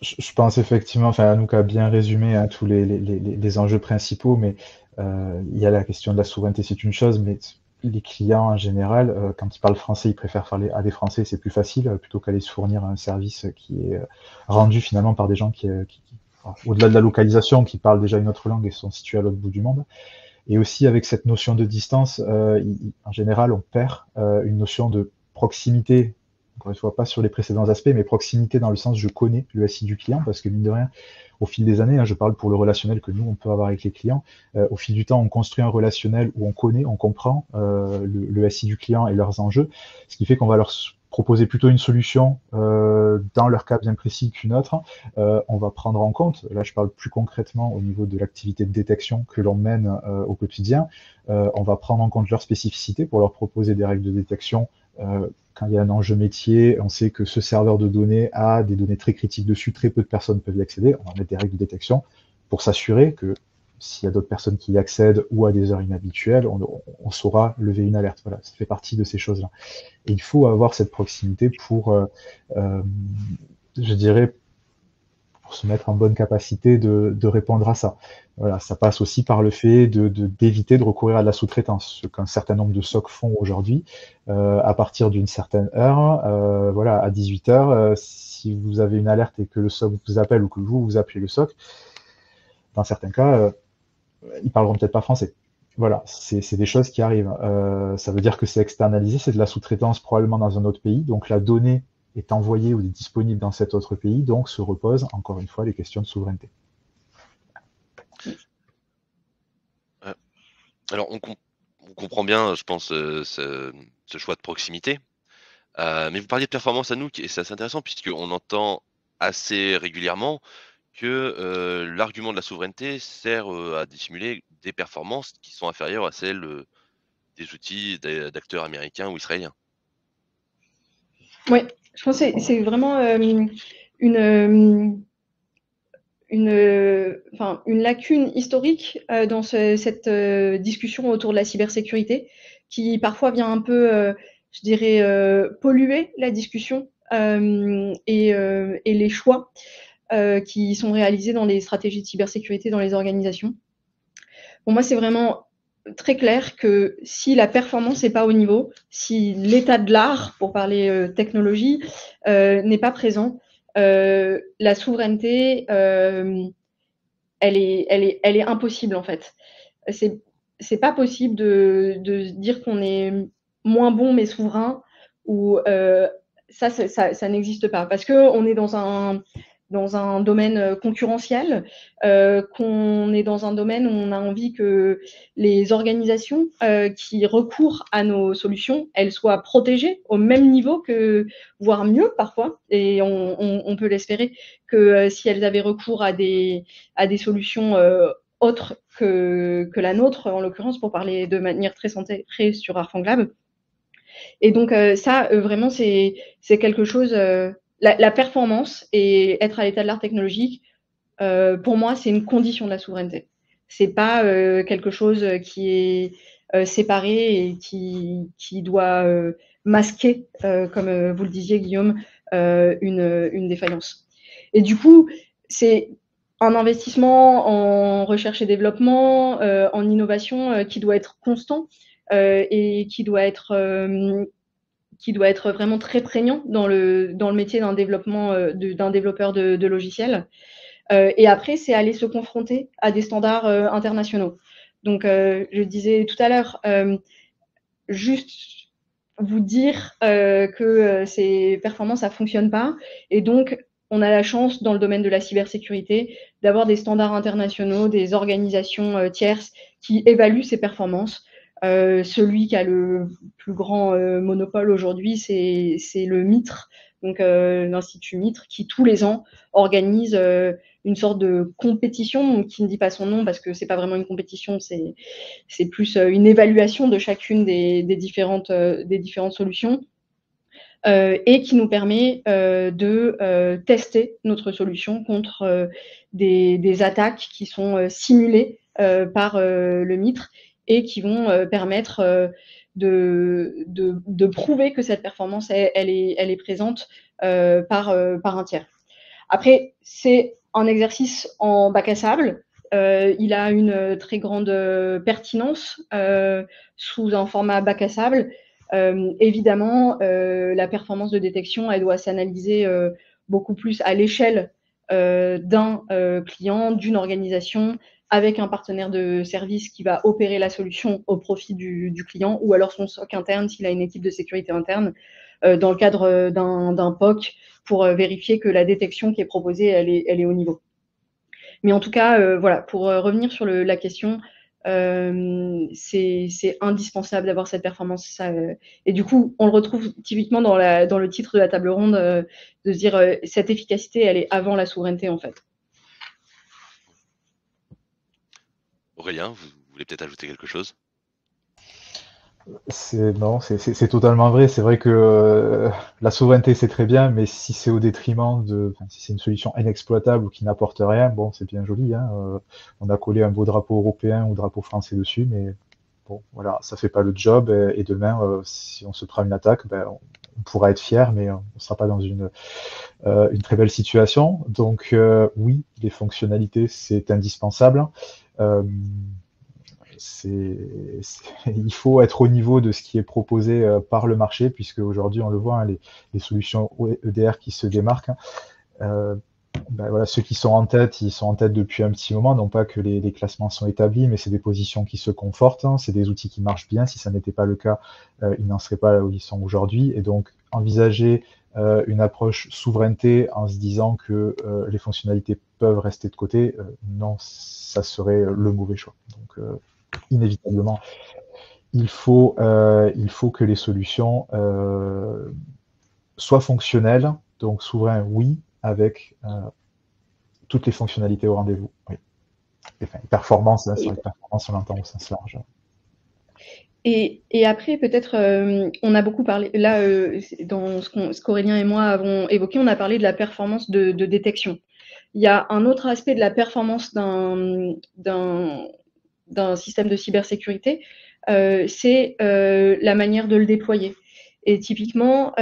Je pense effectivement, enfin, Anouk a bien résumé tous les enjeux principaux, mais il y a la question de la souveraineté, c'est une chose, mais les clients en général, quand ils parlent français, ils préfèrent parler à des Français, c'est plus facile, plutôt qu'aller se fournir un service qui est rendu finalement par des gens qui au-delà de la localisation, qui parlent déjà une autre langue et sont situés à l'autre bout du monde. Et aussi avec cette notion de distance, en général, on perd une notion de proximité. Encore une fois, pas sur les précédents aspects, mais proximité dans le sens je connais le SI du client, parce que mine de rien, au fil des années, je parle pour le relationnel que nous, on peut avoir avec les clients, au fil du temps, on construit un relationnel où on connaît, on comprend le SI du client et leurs enjeux, ce qui fait qu'on va leur proposer plutôt une solution dans leur cas bien précis qu'une autre. On va prendre en compte, là je parle plus concrètement au niveau de l'activité de détection que l'on mène au quotidien, on va prendre en compte leurs spécificités pour leur proposer des règles de détection. Quand il y a un enjeu métier, on sait que ce serveur de données a des données très critiques dessus, très peu de personnes peuvent y accéder, on va mettre des règles de détection pour s'assurer que s'il y a d'autres personnes qui y accèdent ou à des heures inhabituelles, on saura lever une alerte. Voilà, ça fait partie de ces choses-là. Et il faut avoir cette proximité pour, je dirais, pour se mettre en bonne capacité de répondre à ça. Voilà, ça passe aussi par le fait d'éviter de recourir à de la sous-traitance, ce qu'un certain nombre de SOC font aujourd'hui. À partir d'une certaine heure, voilà, à 18h, si vous avez une alerte et que le SOC vous appelle ou que vous appelez le SOC, dans certains cas, ils parleront peut-être pas français. Voilà, c'est des choses qui arrivent. Ça veut dire que c'est externalisé, c'est de la sous-traitance probablement dans un autre pays, donc la donnée est envoyée ou est disponible dans cet autre pays, donc se reposent encore une fois les questions de souveraineté. Alors on comprend bien, je pense, ce choix de proximité, mais vous parliez de performance, Anouk, et c'est assez intéressant puisqu'on entend assez régulièrement que l'argument de la souveraineté sert à dissimuler des performances qui sont inférieures à celles des outils d'acteurs américains ou israéliens. Oui, je pense que c'est vraiment une lacune historique dans cette discussion autour de la cybersécurité qui parfois vient un peu, je dirais, polluer la discussion et les choix qui sont réalisés dans les stratégies de cybersécurité dans les organisations. Pour moi, c'est vraiment très clair que si la performance n'est pas au niveau, si l'état de l'art, pour parler technologie, n'est pas présent, la souveraineté, elle est impossible en fait. C'est pas possible de dire qu'on est moins bon mais souverain où ça n'existe pas, parce qu'on est dans un domaine concurrentiel, qu'on est dans un domaine où on a envie que les organisations qui recourent à nos solutions, elles soient protégées au même niveau que, voire mieux parfois, et on peut l'espérer, que si elles avaient recours à des solutions autres que la nôtre, en l'occurrence, pour parler de manière très centrée sur Arfanglab. Et donc ça, vraiment, c'est quelque chose. La performance et être à l'état de l'art technologique, pour moi, c'est une condition de la souveraineté. C'est pas quelque chose qui est séparé et qui doit masquer, comme vous le disiez, Guillaume, une défaillance. Et du coup, c'est un investissement en recherche et développement, en innovation qui doit être constant et qui doit être vraiment très prégnant dans le métier d'un développeur de logiciels. Et après, c'est aller se confronter à des standards internationaux. Donc, je disais tout à l'heure, juste vous dire que ces performances, ça ne fonctionne pas. Et donc, on a la chance, dans le domaine de la cybersécurité, d'avoir des standards internationaux, des organisations tierces qui évaluent ces performances. Celui qui a le plus grand monopole aujourd'hui, c'est le MITRE, donc l'Institut MITRE, qui tous les ans organise une sorte de compétition, qui ne dit pas son nom parce que c'est pas vraiment une compétition, c'est plus une évaluation de chacune des différentes solutions, et qui nous permet de tester notre solution contre des attaques qui sont simulées par le MITRE et qui vont permettre de prouver que cette performance, elle est présente par un tiers. Après, c'est un exercice en bac à sable. Il a une très grande pertinence sous un format bac à sable. Évidemment, la performance de détection, elle doit s'analyser beaucoup plus à l'échelle d'un client, d'une organisation, avec un partenaire de service qui va opérer la solution au profit du client, ou alors son SOC interne s'il a une équipe de sécurité interne, dans le cadre d'un POC, pour vérifier que la détection qui est proposée, elle est au niveau. Mais en tout cas, voilà, pour revenir sur la question, c'est indispensable d'avoir cette performance. Et du coup, on le retrouve typiquement dans le titre de la table ronde, de se dire cette efficacité, elle est avant la souveraineté, en fait. Aurélien, vous voulez peut-être ajouter quelque chose? Non, c'est totalement vrai. C'est vrai que la souveraineté, c'est très bien, mais si c'est au détriment si c'est une solution inexploitable ou qui n'apporte rien, bon, c'est bien joli, hein. On a collé un beau drapeau européen ou drapeau français dessus, mais bon, voilà, ça fait pas le job. Et demain, si on se prend une attaque, ben, on pourra être fier, mais on sera pas dans une très belle situation. Donc, oui, les fonctionnalités, c'est indispensable. Il faut être au niveau de ce qui est proposé par le marché, puisque aujourd'hui, on le voit, hein, les solutions EDR qui se démarquent, voilà, ceux qui sont en tête, ils sont en tête depuis un petit moment, non pas que les classements sont établis, mais c'est des positions qui se confortent, hein, c'est des outils qui marchent bien. Si ça n'était pas le cas, ils n'en seraient pas là où ils sont aujourd'hui. Et donc, envisager une approche souveraineté en se disant que les fonctionnalités peuvent rester de côté, non, ça serait le mauvais choix. Donc, inévitablement, il faut que les solutions soient fonctionnelles. Donc souverain, oui, avec toutes les fonctionnalités au rendez-vous. Oui. Enfin, performance, hein, sur les performances, on l'entend au sens large. Et après, peut-être, on a beaucoup parlé, là, dans ce qu'Aurélien et moi avons évoqué, on a parlé de la performance de détection. Il y a un autre aspect de la performance d'un système de cybersécurité, c'est la manière de le déployer. Et typiquement,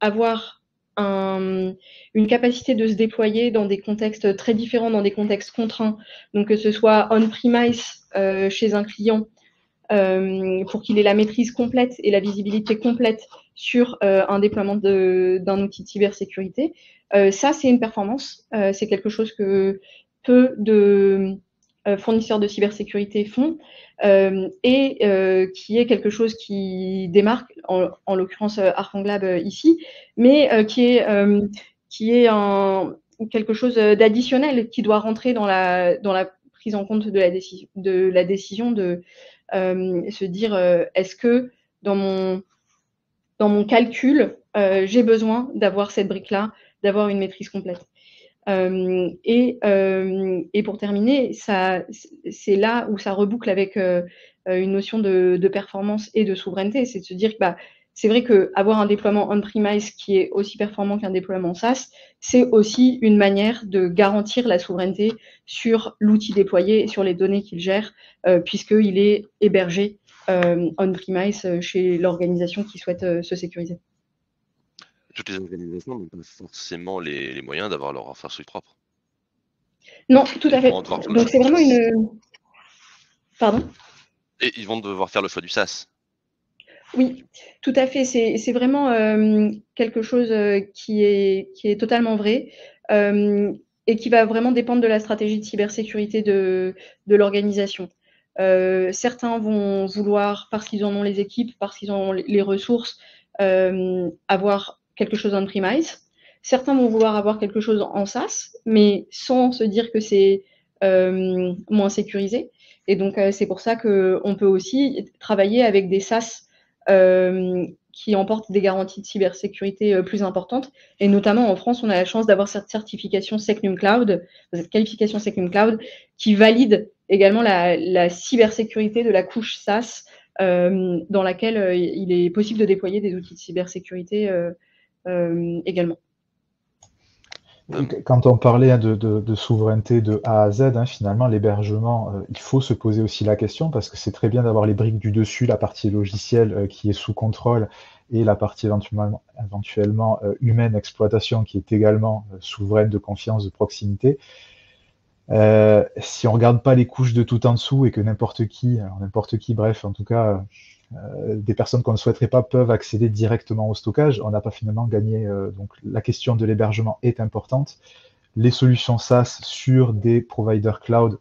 avoir une capacité de se déployer dans des contextes très différents, dans des contextes contraints, donc que ce soit on-premise chez un client, pour qu'il ait la maîtrise complète et la visibilité complète sur un déploiement d'un outil de cybersécurité. Ça, c'est une performance. C'est quelque chose que peu de fournisseurs de cybersécurité font. et qui est quelque chose qui démarque, en l'occurrence ArcangLab ici, mais qui est quelque chose d'additionnel qui doit rentrer dans la prise en compte de la décision de se dire est-ce que dans mon calcul, j'ai besoin d'avoir cette brique-là, d'avoir une maîtrise complète. Et pour terminer, c'est là où ça reboucle avec une notion de performance et de souveraineté. C'est de se dire que c'est vrai qu'avoir un déploiement on-premise qui est aussi performant qu'un déploiement SaaS, c'est aussi une manière de garantir la souveraineté sur l'outil déployé et sur les données qu'il gère, puisqu'il est hébergé on-premise chez l'organisation qui souhaite se sécuriser. Toutes les organisations n'ont pas forcément les moyens d'avoir leur infrastructure propre. Non, tout à fait. Donc c'est vraiment une... Pardon ? Et ils vont devoir faire le choix du SaaS. Oui, tout à fait. C'est vraiment quelque chose qui est totalement vrai et qui va vraiment dépendre de la stratégie de cybersécurité de l'organisation. Certains vont vouloir, parce qu'ils en ont les équipes, parce qu'ils ont les ressources, avoir quelque chose on-premise. Certains vont vouloir avoir quelque chose en SaaS, mais sans se dire que c'est moins sécurisé. Et donc, c'est pour ça qu'on peut aussi travailler avec des SaaS qui emportent des garanties de cybersécurité plus importantes. Et notamment en France, on a la chance d'avoir cette certification SecNumCloud, cette qualification SecNumCloud, qui valide également la cybersécurité de la couche SaaS dans laquelle il est possible de déployer des outils de cybersécurité également. Quand on parlait de souveraineté de A à Z, finalement, l'hébergement, il faut se poser aussi la question, parce que c'est très bien d'avoir les briques du dessus, la partie logicielle qui est sous contrôle, et la partie éventuellement humaine, exploitation, qui est également souveraine de confiance, de proximité. Si on regarde pas les couches de tout en dessous, et que n'importe qui, bref, en tout cas... des personnes qu'on ne souhaiterait pas peuvent accéder directement au stockage, on n'a pas finalement gagné. Donc la question de l'hébergement est importante. Les solutions SaaS sur des providers cloud,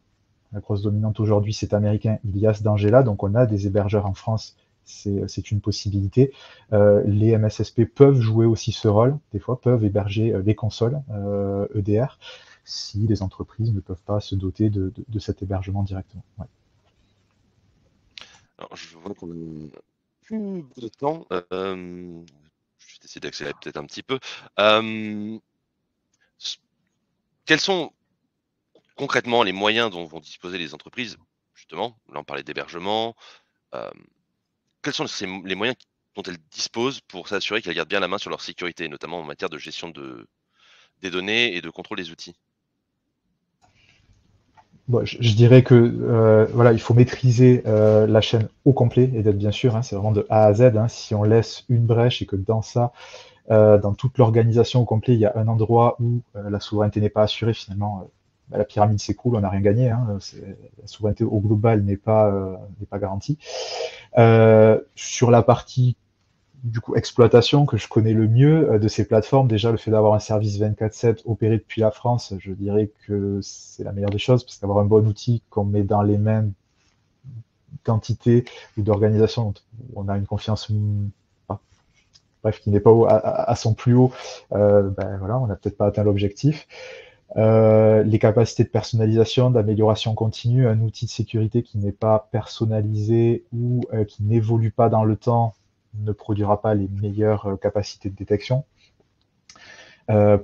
la grosse dominante aujourd'hui c'est américain, Ilias, d'Angela, donc on a des hébergeurs en France, c'est une possibilité. Les MSSP peuvent jouer aussi ce rôle, des fois peuvent héberger les consoles EDR, si les entreprises ne peuvent pas se doter de cet hébergement directement. Ouais. Alors, je vois qu'on a plus beaucoup de temps. Je vais essayer d'accélérer peut-être un petit peu. Quels sont concrètement les moyens dont vont disposer les entreprises, justement, là on parlait d'hébergement, quels sont les moyens dont elles disposent pour s'assurer qu'elles gardent bien la main sur leur sécurité, notamment en matière de gestion des données et de contrôle des outils? Bon, je dirais que voilà, il faut maîtriser la chaîne au complet et d'être bien sûr, c'est vraiment de A à Z. Si on laisse une brèche et que dans ça, dans toute l'organisation au complet, il y a un endroit où la souveraineté n'est pas assurée, finalement, la pyramide s'écroule, on n'a rien gagné. La souveraineté au global n'est pas garantie. Sur la partie du coup exploitation que je connais le mieux de ces plateformes, déjà le fait d'avoir un service 24/7 opéré depuis la France, je dirais que c'est la meilleure des choses, parce qu'avoir un bon outil qu'on met dans les mains d'entités ou d'organisations dont on a une confiance qui n'est pas à son plus haut, voilà, on n'a peut-être pas atteint l'objectif. Les capacités de personnalisation, d'amélioration continue, un outil de sécurité qui n'est pas personnalisé ou qui n'évolue pas dans le temps ne produira pas les meilleures capacités de détection.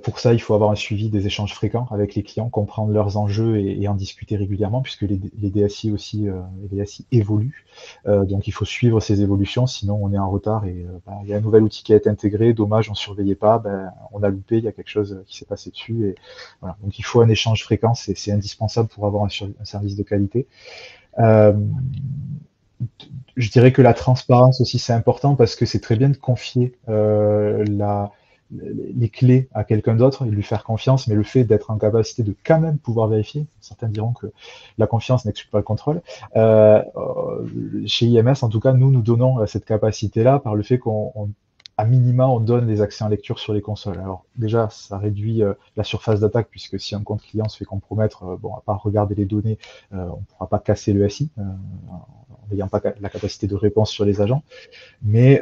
Pour ça, il faut avoir un suivi des échanges fréquents avec les clients, comprendre leurs enjeux et en discuter régulièrement, puisque les DSI aussi, les DSI évoluent. Donc il faut suivre ces évolutions, sinon on est en retard et il y a un nouvel outil qui a été intégré, dommage, on ne surveillait pas, on a loupé, il y a quelque chose qui s'est passé dessus. Et, voilà. Donc il faut un échange fréquent, c'est indispensable pour avoir un service de qualité. Je dirais que la transparence aussi c'est important, parce que c'est très bien de confier les clés à quelqu'un d'autre et lui faire confiance, mais le fait d'être en capacité de quand même pouvoir vérifier, certains diront que la confiance n'exclut pas le contrôle. Chez IMS, en tout cas, nous donnons cette capacité-là par le fait qu'on à minima, on donne les accès en lecture sur les consoles. Alors déjà, ça réduit la surface d'attaque, puisque si un compte client se fait compromettre, bon, à part regarder les données, on ne pourra pas casser le SI, en n'ayant pas la capacité de réponse sur les agents. Mais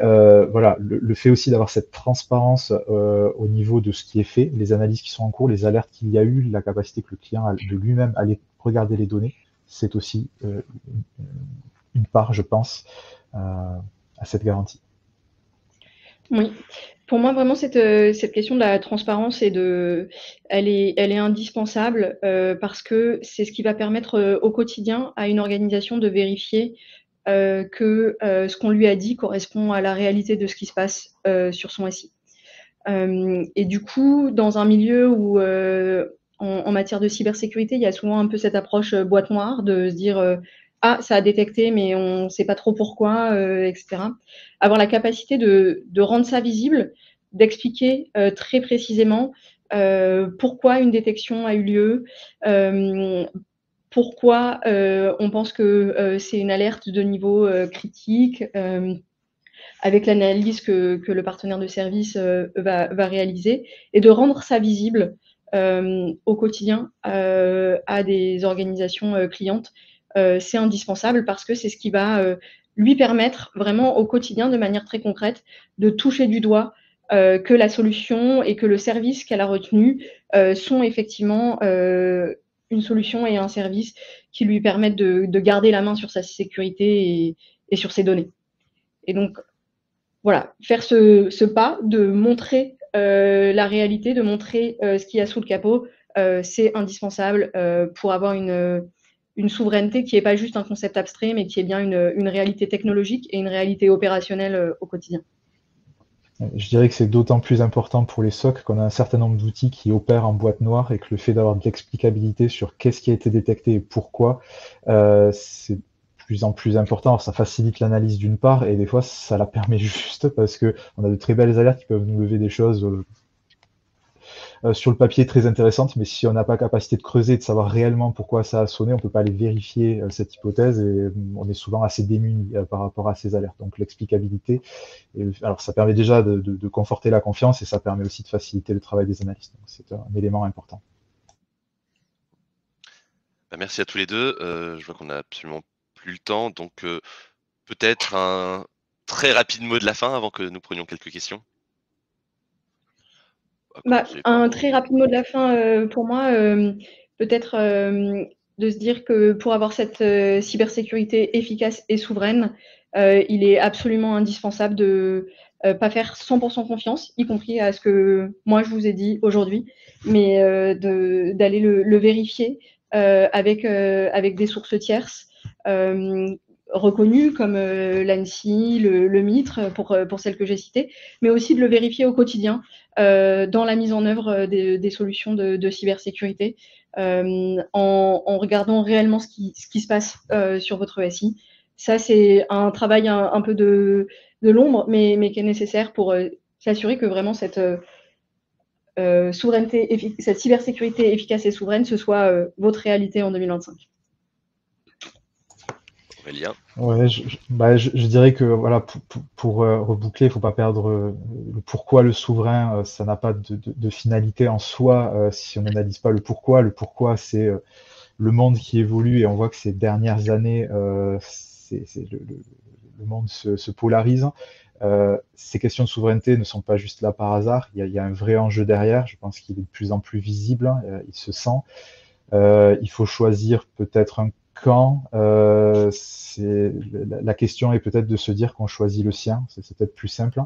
voilà, le fait aussi d'avoir cette transparence au niveau de ce qui est fait, les analyses qui sont en cours, les alertes qu'il y a eu, la capacité que le client a de lui-même aller regarder les données, c'est aussi une part, je pense, à cette garantie. Oui. Pour moi, vraiment, cette question de la transparence elle est indispensable parce que c'est ce qui va permettre au quotidien à une organisation de vérifier que ce qu'on lui a dit correspond à la réalité de ce qui se passe sur son SI. Et du coup, dans un milieu où, en matière de cybersécurité, il y a souvent un peu cette approche boîte noire de se dire ah, ça a détecté, mais on ne sait pas trop pourquoi, etc. Avoir la capacité de rendre ça visible, d'expliquer très précisément pourquoi une détection a eu lieu, pourquoi on pense que c'est une alerte de niveau critique, avec l'analyse que le partenaire de service va réaliser, et de rendre ça visible au quotidien à des organisations clientes. C'est indispensable parce que c'est ce qui va lui permettre vraiment au quotidien, de manière très concrète, de toucher du doigt que la solution et que le service qu'elle a retenu sont effectivement une solution et un service qui lui permettent de garder la main sur sa sécurité et sur ses données. Et donc, voilà, faire ce pas, de montrer la réalité, de montrer ce qu'il y a sous le capot, c'est indispensable pour avoir une souveraineté qui n'est pas juste un concept abstrait, mais qui est bien une réalité technologique et une réalité opérationnelle au quotidien. Je dirais que c'est d'autant plus important pour les SOC qu'on a un certain nombre d'outils qui opèrent en boîte noire et que le fait d'avoir de l'explicabilité sur qu'est-ce qui a été détecté et pourquoi, c'est de plus en plus important. Alors, ça facilite l'analyse d'une part et des fois ça la permet juste parce qu'on a de très belles alertes qui peuvent nous lever des choses sur le papier très intéressantes, mais si on n'a pas capacité de creuser, de savoir réellement pourquoi ça a sonné, on ne peut pas aller vérifier cette hypothèse et on est souvent assez démunis par rapport à ces alertes. Donc l'explicabilité, alors ça permet déjà de conforter la confiance et ça permet aussi de faciliter le travail des analystes. Donc c'est un élément important. Merci à tous les deux. Je vois qu'on n'a absolument plus le temps, donc peut-être un très rapide mot de la fin avant que nous prenions quelques questions. Un très rapide mot de la fin pour moi, peut-être de se dire que pour avoir cette cybersécurité efficace et souveraine, il est absolument indispensable de pas faire 100% confiance, y compris à ce que moi je vous ai dit aujourd'hui, mais d'aller le vérifier avec des sources tierces reconnues comme l'ANSSI, le MITRE pour celles que j'ai citées, mais aussi de le vérifier au quotidien dans la mise en œuvre des solutions de cybersécurité, en regardant réellement ce qui se passe sur votre SI. Ça, c'est un travail un peu de l'ombre, mais qui est nécessaire pour s'assurer que vraiment cette cette cybersécurité efficace et souveraine, ce soit votre réalité en 2025. Ouais, je dirais que voilà, pour reboucler, il ne faut pas perdre le pourquoi le souverain, ça n'a pas de finalité en soi si on n'analyse pas le pourquoi. Le pourquoi, c'est le monde qui évolue et on voit que ces dernières années, le monde se polarise. Ces questions de souveraineté ne sont pas juste là par hasard, il y a un vrai enjeu derrière, je pense qu'il est de plus en plus visible, il se sent. Il faut choisir peut-être un camp. La question est peut-être de se dire qu'on choisit le sien, c'est peut-être plus simple.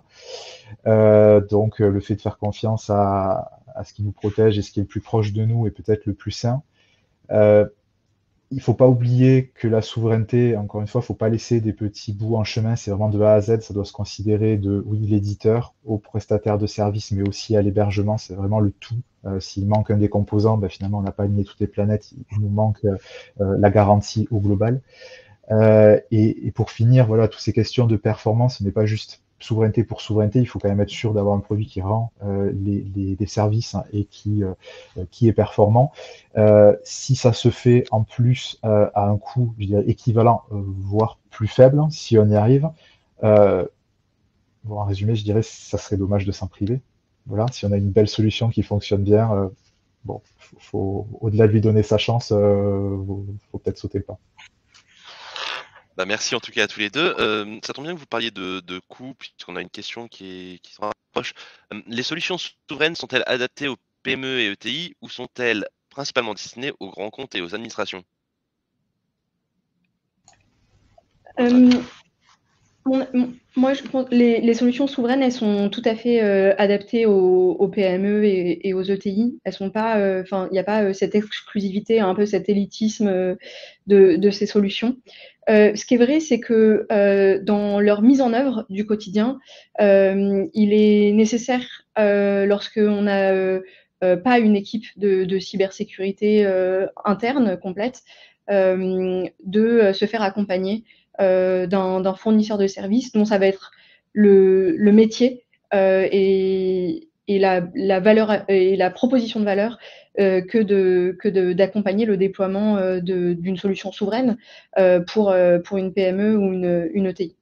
Donc le fait de faire confiance à ce qui nous protège et ce qui est le plus proche de nous est peut-être le plus sain. Il ne faut pas oublier que la souveraineté, encore une fois, il ne faut pas laisser des petits bouts en chemin, c'est vraiment de A à Z, ça doit se considérer de, oui, l'éditeur, au prestataire de service, mais aussi à l'hébergement, c'est vraiment le tout. S'il manque un des composants, ben, finalement, on n'a pas aligné toutes les planètes, il nous manque la garantie au global. Et pour finir, voilà, toutes ces questions de performance, ce n'est pas juste souveraineté pour souveraineté, il faut quand même être sûr d'avoir un produit qui rend les services et qui est performant. Si ça se fait en plus à un coût, je dirais, équivalent, voire plus faible, si on y arrive, bon, en résumé, je dirais ça serait dommage de s'en priver. Voilà, si on a une belle solution qui fonctionne bien, bon, au-delà de lui donner sa chance, faut peut-être sauter le pas. Bah, merci en tout cas à tous les deux. Ça tombe bien que vous parliez de coûts, puisqu'on a une question qui se rapproche. Les solutions souveraines sont-elles adaptées aux PME et ETI ou sont-elles principalement destinées aux grands comptes et aux administrations? Moi, je pense les solutions souveraines, elles sont tout à fait adaptées aux PME et aux ETI. Elles sont pas, enfin, il n'y a pas cette exclusivité, un peu cet élitisme de ces solutions. Ce qui est vrai, c'est que dans leur mise en œuvre du quotidien, il est nécessaire, lorsqu'on n'a pas une équipe de cybersécurité interne complète, de se faire accompagner d'un fournisseur de services dont ça va être le métier et la valeur et la proposition de valeur que d'accompagner le déploiement d'une solution souveraine pour une PME ou une ETI.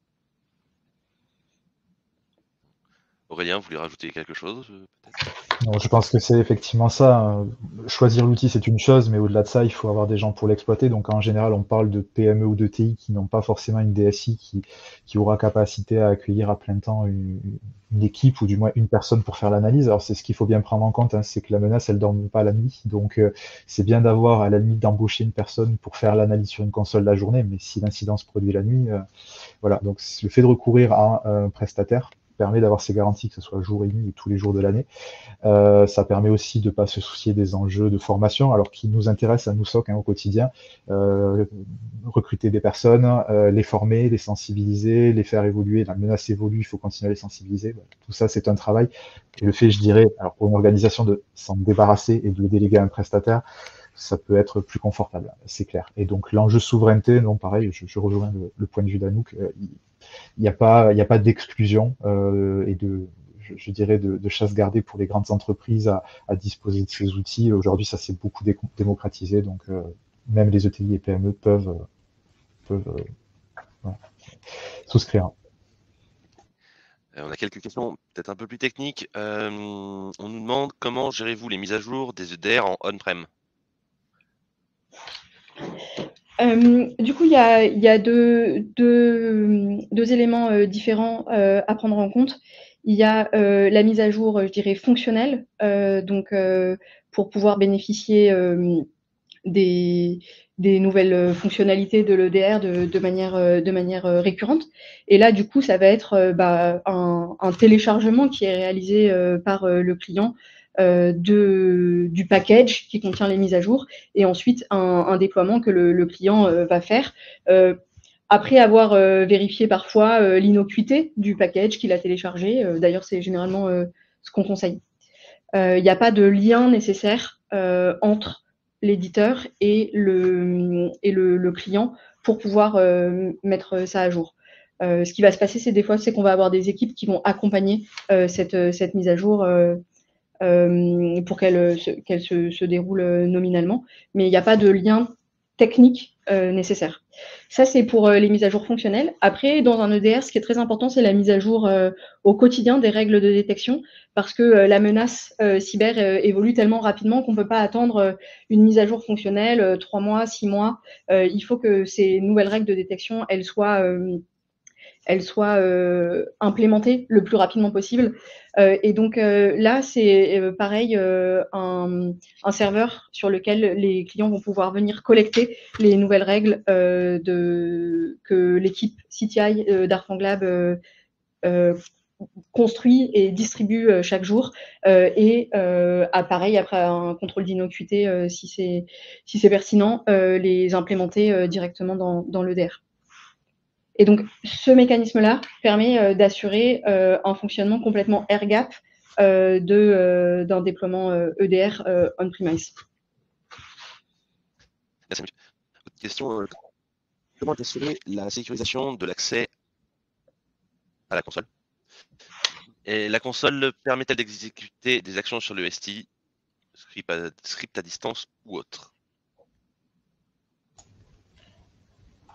Aurélien, vous voulez rajouter quelque chose peut-être? Non, je pense que c'est effectivement ça. Choisir l'outil, c'est une chose, mais au-delà de ça, il faut avoir des gens pour l'exploiter. Donc en général, on parle de PME ou de TI qui n'ont pas forcément une DSI qui aura capacité à accueillir à plein temps une équipe ou du moins une personne pour faire l'analyse. Alors c'est ce qu'il faut bien prendre en compte, hein, c'est que la menace, elle ne dorme pas la nuit. Donc c'est bien d'avoir à la limite d'embaucher une personne pour faire l'analyse sur une console la journée, mais si l'incident se produit la nuit, voilà. Donc le fait de recourir à un prestataire permet d'avoir ces garanties, que ce soit jour et nuit ou tous les jours de l'année. Ça permet aussi de ne pas se soucier des enjeux de formation, alors qui nous intéressent à nous SOC au quotidien. Recruter des personnes, les former, les sensibiliser, les faire évoluer. La menace évolue, il faut continuer à les sensibiliser. Tout ça, c'est un travail. Et le fait, je dirais, alors pour une organisation de s'en débarrasser et de le déléguer à un prestataire, ça peut être plus confortable, c'est clair. Et donc l'enjeu souveraineté, non, pareil, je rejoins le point de vue d'Anouk. Il n'y a pas d'exclusion et je dirais de chasse gardée pour les grandes entreprises à disposer de ces outils. Aujourd'hui, ça s'est beaucoup démocratisé, donc même les ETI et PME peuvent voilà, souscrire. On a quelques questions peut-être un peu plus techniques. On nous demande comment gérez-vous les mises à jour des EDR en on-prem? Du coup, il y a deux éléments différents à prendre en compte. Il y a la mise à jour, je dirais, fonctionnelle, donc pour pouvoir bénéficier des nouvelles fonctionnalités de l'EDR de manière récurrente. Et là, du coup, ça va être un téléchargement qui est réalisé par le client du package qui contient les mises à jour et ensuite un déploiement que le client va faire après avoir vérifié parfois l'innocuité du package qu'il a téléchargé. D'ailleurs, c'est généralement ce qu'on conseille. Il n'y a pas de lien nécessaire entre l'éditeur et le client pour pouvoir mettre ça à jour. Ce qui va se passer, c'est des fois, c'est qu'on va avoir des équipes qui vont accompagner cette mise à jour pour qu'elle se déroule nominalement, mais il n'y a pas de lien technique nécessaire. Ça, c'est pour les mises à jour fonctionnelles. Après, dans un EDR, ce qui est très important, c'est la mise à jour au quotidien des règles de détection, parce que la menace cyber évolue tellement rapidement qu'on ne peut pas attendre une mise à jour fonctionnelle 3 mois, 6 mois. Il faut que ces nouvelles règles de détection, elles soient implémentées le plus rapidement possible. Et donc là, c'est pareil, un serveur sur lequel les clients vont pouvoir venir collecter les nouvelles règles que l'équipe CTI d'Arfang Lab construit et distribue chaque jour et pareil, après un contrôle d'innocuité, si c'est pertinent, les implémenter directement dans l'EDR. Et donc, ce mécanisme-là permet d'assurer un fonctionnement complètement air-gap d'un déploiement EDR on-premise. Merci. Autre question, comment assurer la sécurisation de l'accès à la console? Et la console permet-elle d'exécuter des actions sur le STI, script à distance ou autre?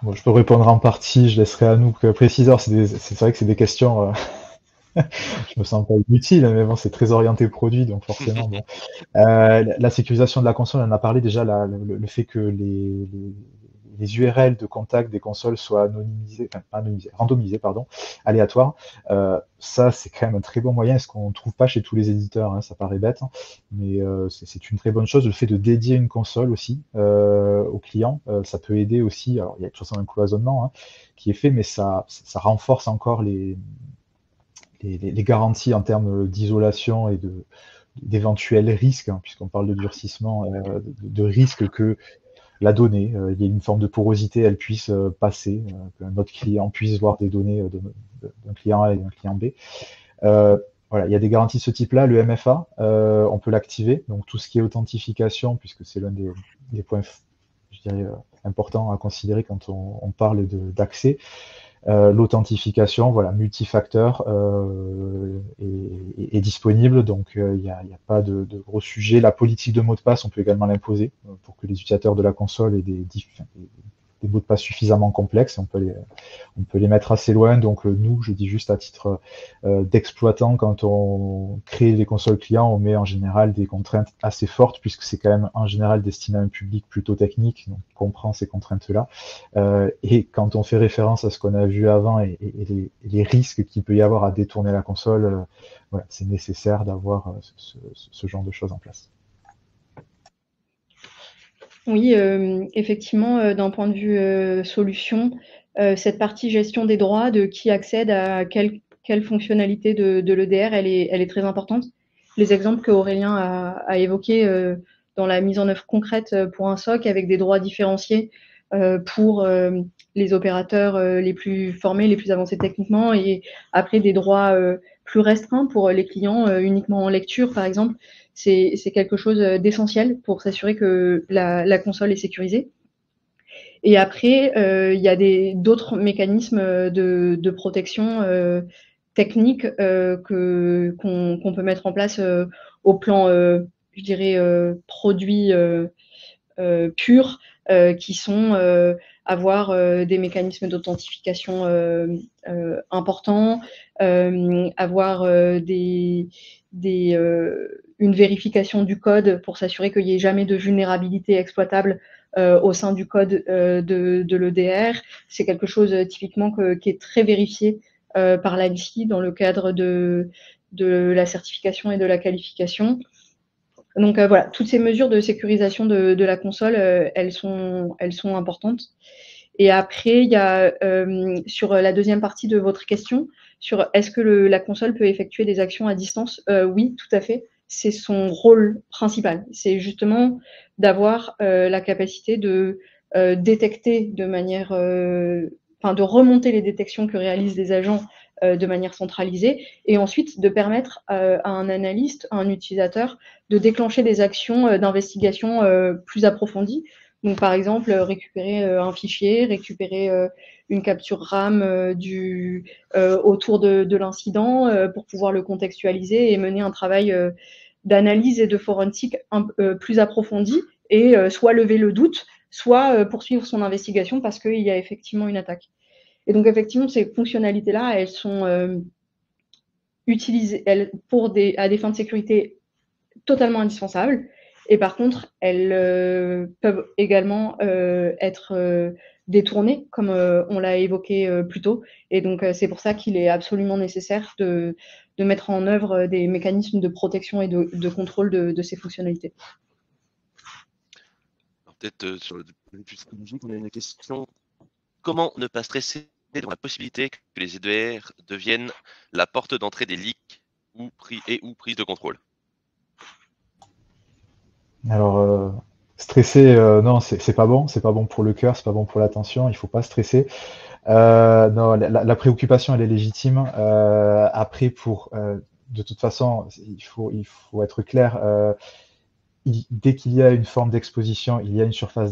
Bon, je peux répondre en partie, je laisserai à nous préciser. C'est vrai que c'est des questions Je me sens pas inutile, mais bon, c'est très orienté produit, donc forcément, bon. La sécurisation de la console, on en a parlé déjà, le fait que les URL de contact des consoles soient anonymisées, enfin pas anonymisées, randomisées, pardon, aléatoires. Ça, c'est quand même un très bon moyen, ce qu'on ne trouve pas chez tous les éditeurs, hein, ça paraît bête, hein, mais c'est une très bonne chose. Le fait de dédier une console aussi au client, ça peut aider aussi. Alors, il y a de toute façon un cloisonnement, hein, qui est fait, mais ça renforce encore les garanties en termes d'isolation et d'éventuels risques, hein, puisqu'on parle de durcissement, de risques que la donnée, il y a une forme de porosité, elle puisse passer, qu'un autre client puisse voir des données d'un client A et d'un client B. Voilà, il y a des garanties de ce type-là. Le MFA, on peut l'activer, donc tout ce qui est authentification, puisque c'est l'un des points, je dirais, importants à considérer quand on parle d'accès. L'authentification, voilà, multifacteur est disponible, donc il n'y a pas de gros sujet. La politique de mot de passe, on peut également l'imposer pour que les utilisateurs de la console aient des mots de passe suffisamment complexes. On peut les mettre assez loin. Donc nous, je dis juste à titre d'exploitant, quand on crée les consoles clients, on met en général des contraintes assez fortes, puisque c'est quand même en général destiné à un public plutôt technique, donc on comprend ces contraintes-là. Et quand on fait référence à ce qu'on a vu avant et les risques qu'il peut y avoir à détourner la console, voilà, c'est nécessaire d'avoir ce genre de choses en place. Oui, effectivement, d'un point de vue solution, cette partie gestion des droits, de qui accède à quelle fonctionnalité de l'EDR, elle est très importante. Les exemples qu'Aurélien a évoqués dans la mise en œuvre concrète pour un SOC, avec des droits différenciés pour les opérateurs les plus formés, les plus avancés techniquement, et après des droits plus restreints pour les clients uniquement en lecture, par exemple. C'est quelque chose d'essentiel pour s'assurer que la console est sécurisée. Et après, il y a d'autres mécanismes de protection technique qu'on peut mettre en place au plan, je dirais, produit pur, qui sont avoir des mécanismes d'authentification importants, avoir une vérification du code pour s'assurer qu'il n'y ait jamais de vulnérabilité exploitable au sein du code de l'EDR. C'est quelque chose typiquement qui est très vérifié par l'ANSSI dans le cadre de la certification et de la qualification. Donc voilà, toutes ces mesures de sécurisation de la console, elles sont importantes. Et après, il y a sur la deuxième partie de votre question, sur est-ce que la console peut effectuer des actions à distance, oui, tout à fait. C'est son rôle principal. C'est justement d'avoir la capacité de détecter de manière, de remonter les détections que réalisent les agents de manière centralisée, et ensuite de permettre à un analyste, à un utilisateur, de déclencher des actions d'investigation plus approfondies. Donc, par exemple, récupérer un fichier, récupérer une capture RAM autour de l'incident pour pouvoir le contextualiser et mener un travail d'analyse et de forensique plus approfondi, et soit lever le doute, soit poursuivre son investigation parce qu'il y a effectivement une attaque. Et donc, effectivement, ces fonctionnalités-là, elles sont utilisées à des fins de sécurité totalement indispensables. Et par contre, elles peuvent également être détournées, comme on l'a évoqué plus tôt. Et donc, c'est pour ça qu'il est absolument nécessaire de mettre en œuvre des mécanismes de protection et de contrôle de ces fonctionnalités. Peut-être sur le point de vue psychologique, on a une question. Comment ne pas stresser devant la possibilité que les EDR deviennent la porte d'entrée des leaks ou prise de contrôle? Alors, stresser, non, c'est pas bon pour le cœur, c'est pas bon pour l'attention, il faut pas stresser. Non, la préoccupation, elle est légitime. Après, de toute façon, il faut être clair. Dès qu'il y a une forme d'exposition, il y a une surface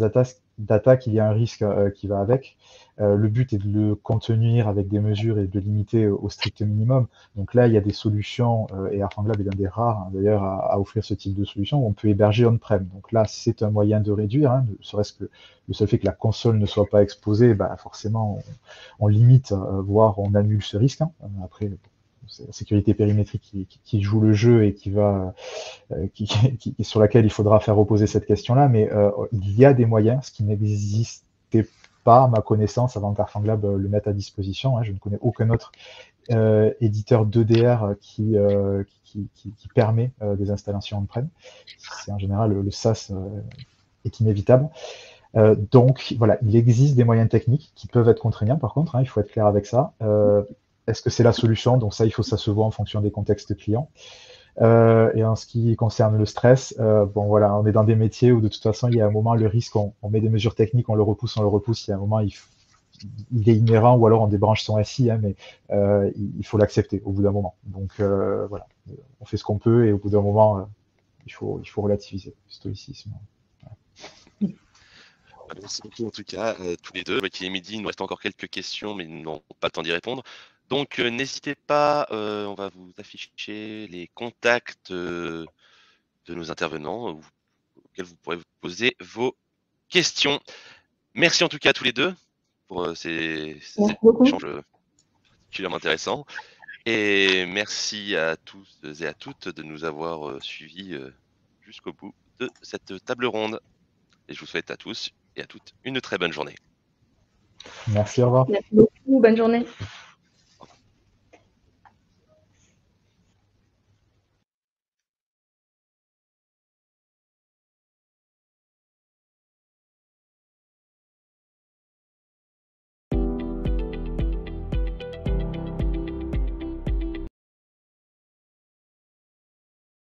d'attaque, il y a un risque qui va avec. Le but est de le contenir avec des mesures et de le limiter au strict minimum. Donc là, il y a des solutions, et AirFangLab est l'un des rares, hein, d'ailleurs, à offrir ce type de solution, où on peut héberger on-prem. Donc là, c'est un moyen de réduire, hein, serait-ce que le seul fait que la console ne soit pas exposée, bah, forcément, on limite, voire on annule ce risque. Hein. Après, c'est la sécurité périmétrique qui joue le jeu et sur laquelle il faudra faire reposer cette question-là, mais il y a des moyens, ce qui n'existait pas, à ma connaissance, avant qu'Arfanglab le mette à disposition. Hein. Je ne connais aucun autre éditeur d'EDR qui permet des installations on-prem. C'est en général le SaaS est inévitable. Donc voilà, il existe des moyens techniques qui peuvent être contraignants par contre, hein, il faut être clair avec ça. Est-ce que c'est la solution? Donc ça, ça se voit en fonction des contextes clients. Et en ce qui concerne le stress, bon voilà, on est dans des métiers où de toute façon, il y a un moment, le risque, on met des mesures techniques, on le repousse, il y a un moment, il est inhérent, ou alors on débranche son SI, hein, mais il faut l'accepter au bout d'un moment. Donc voilà, on fait ce qu'on peut, et au bout d'un moment, il faut relativiser, stoïcisme. Merci beaucoup en tout cas, tous les deux. Il est midi, il nous reste encore quelques questions, mais nous n'avons pas le temps d'y répondre. Donc n'hésitez pas, on va vous afficher les contacts de nos intervenants auxquels vous pourrez vous poser vos questions. Merci en tout cas à tous les deux pour ces échanges particulièrement intéressants. Et merci à tous et à toutes de nous avoir suivis jusqu'au bout de cette table ronde. Et je vous souhaite à tous et à toutes une très bonne journée. Merci, au revoir. Merci beaucoup, bonne journée.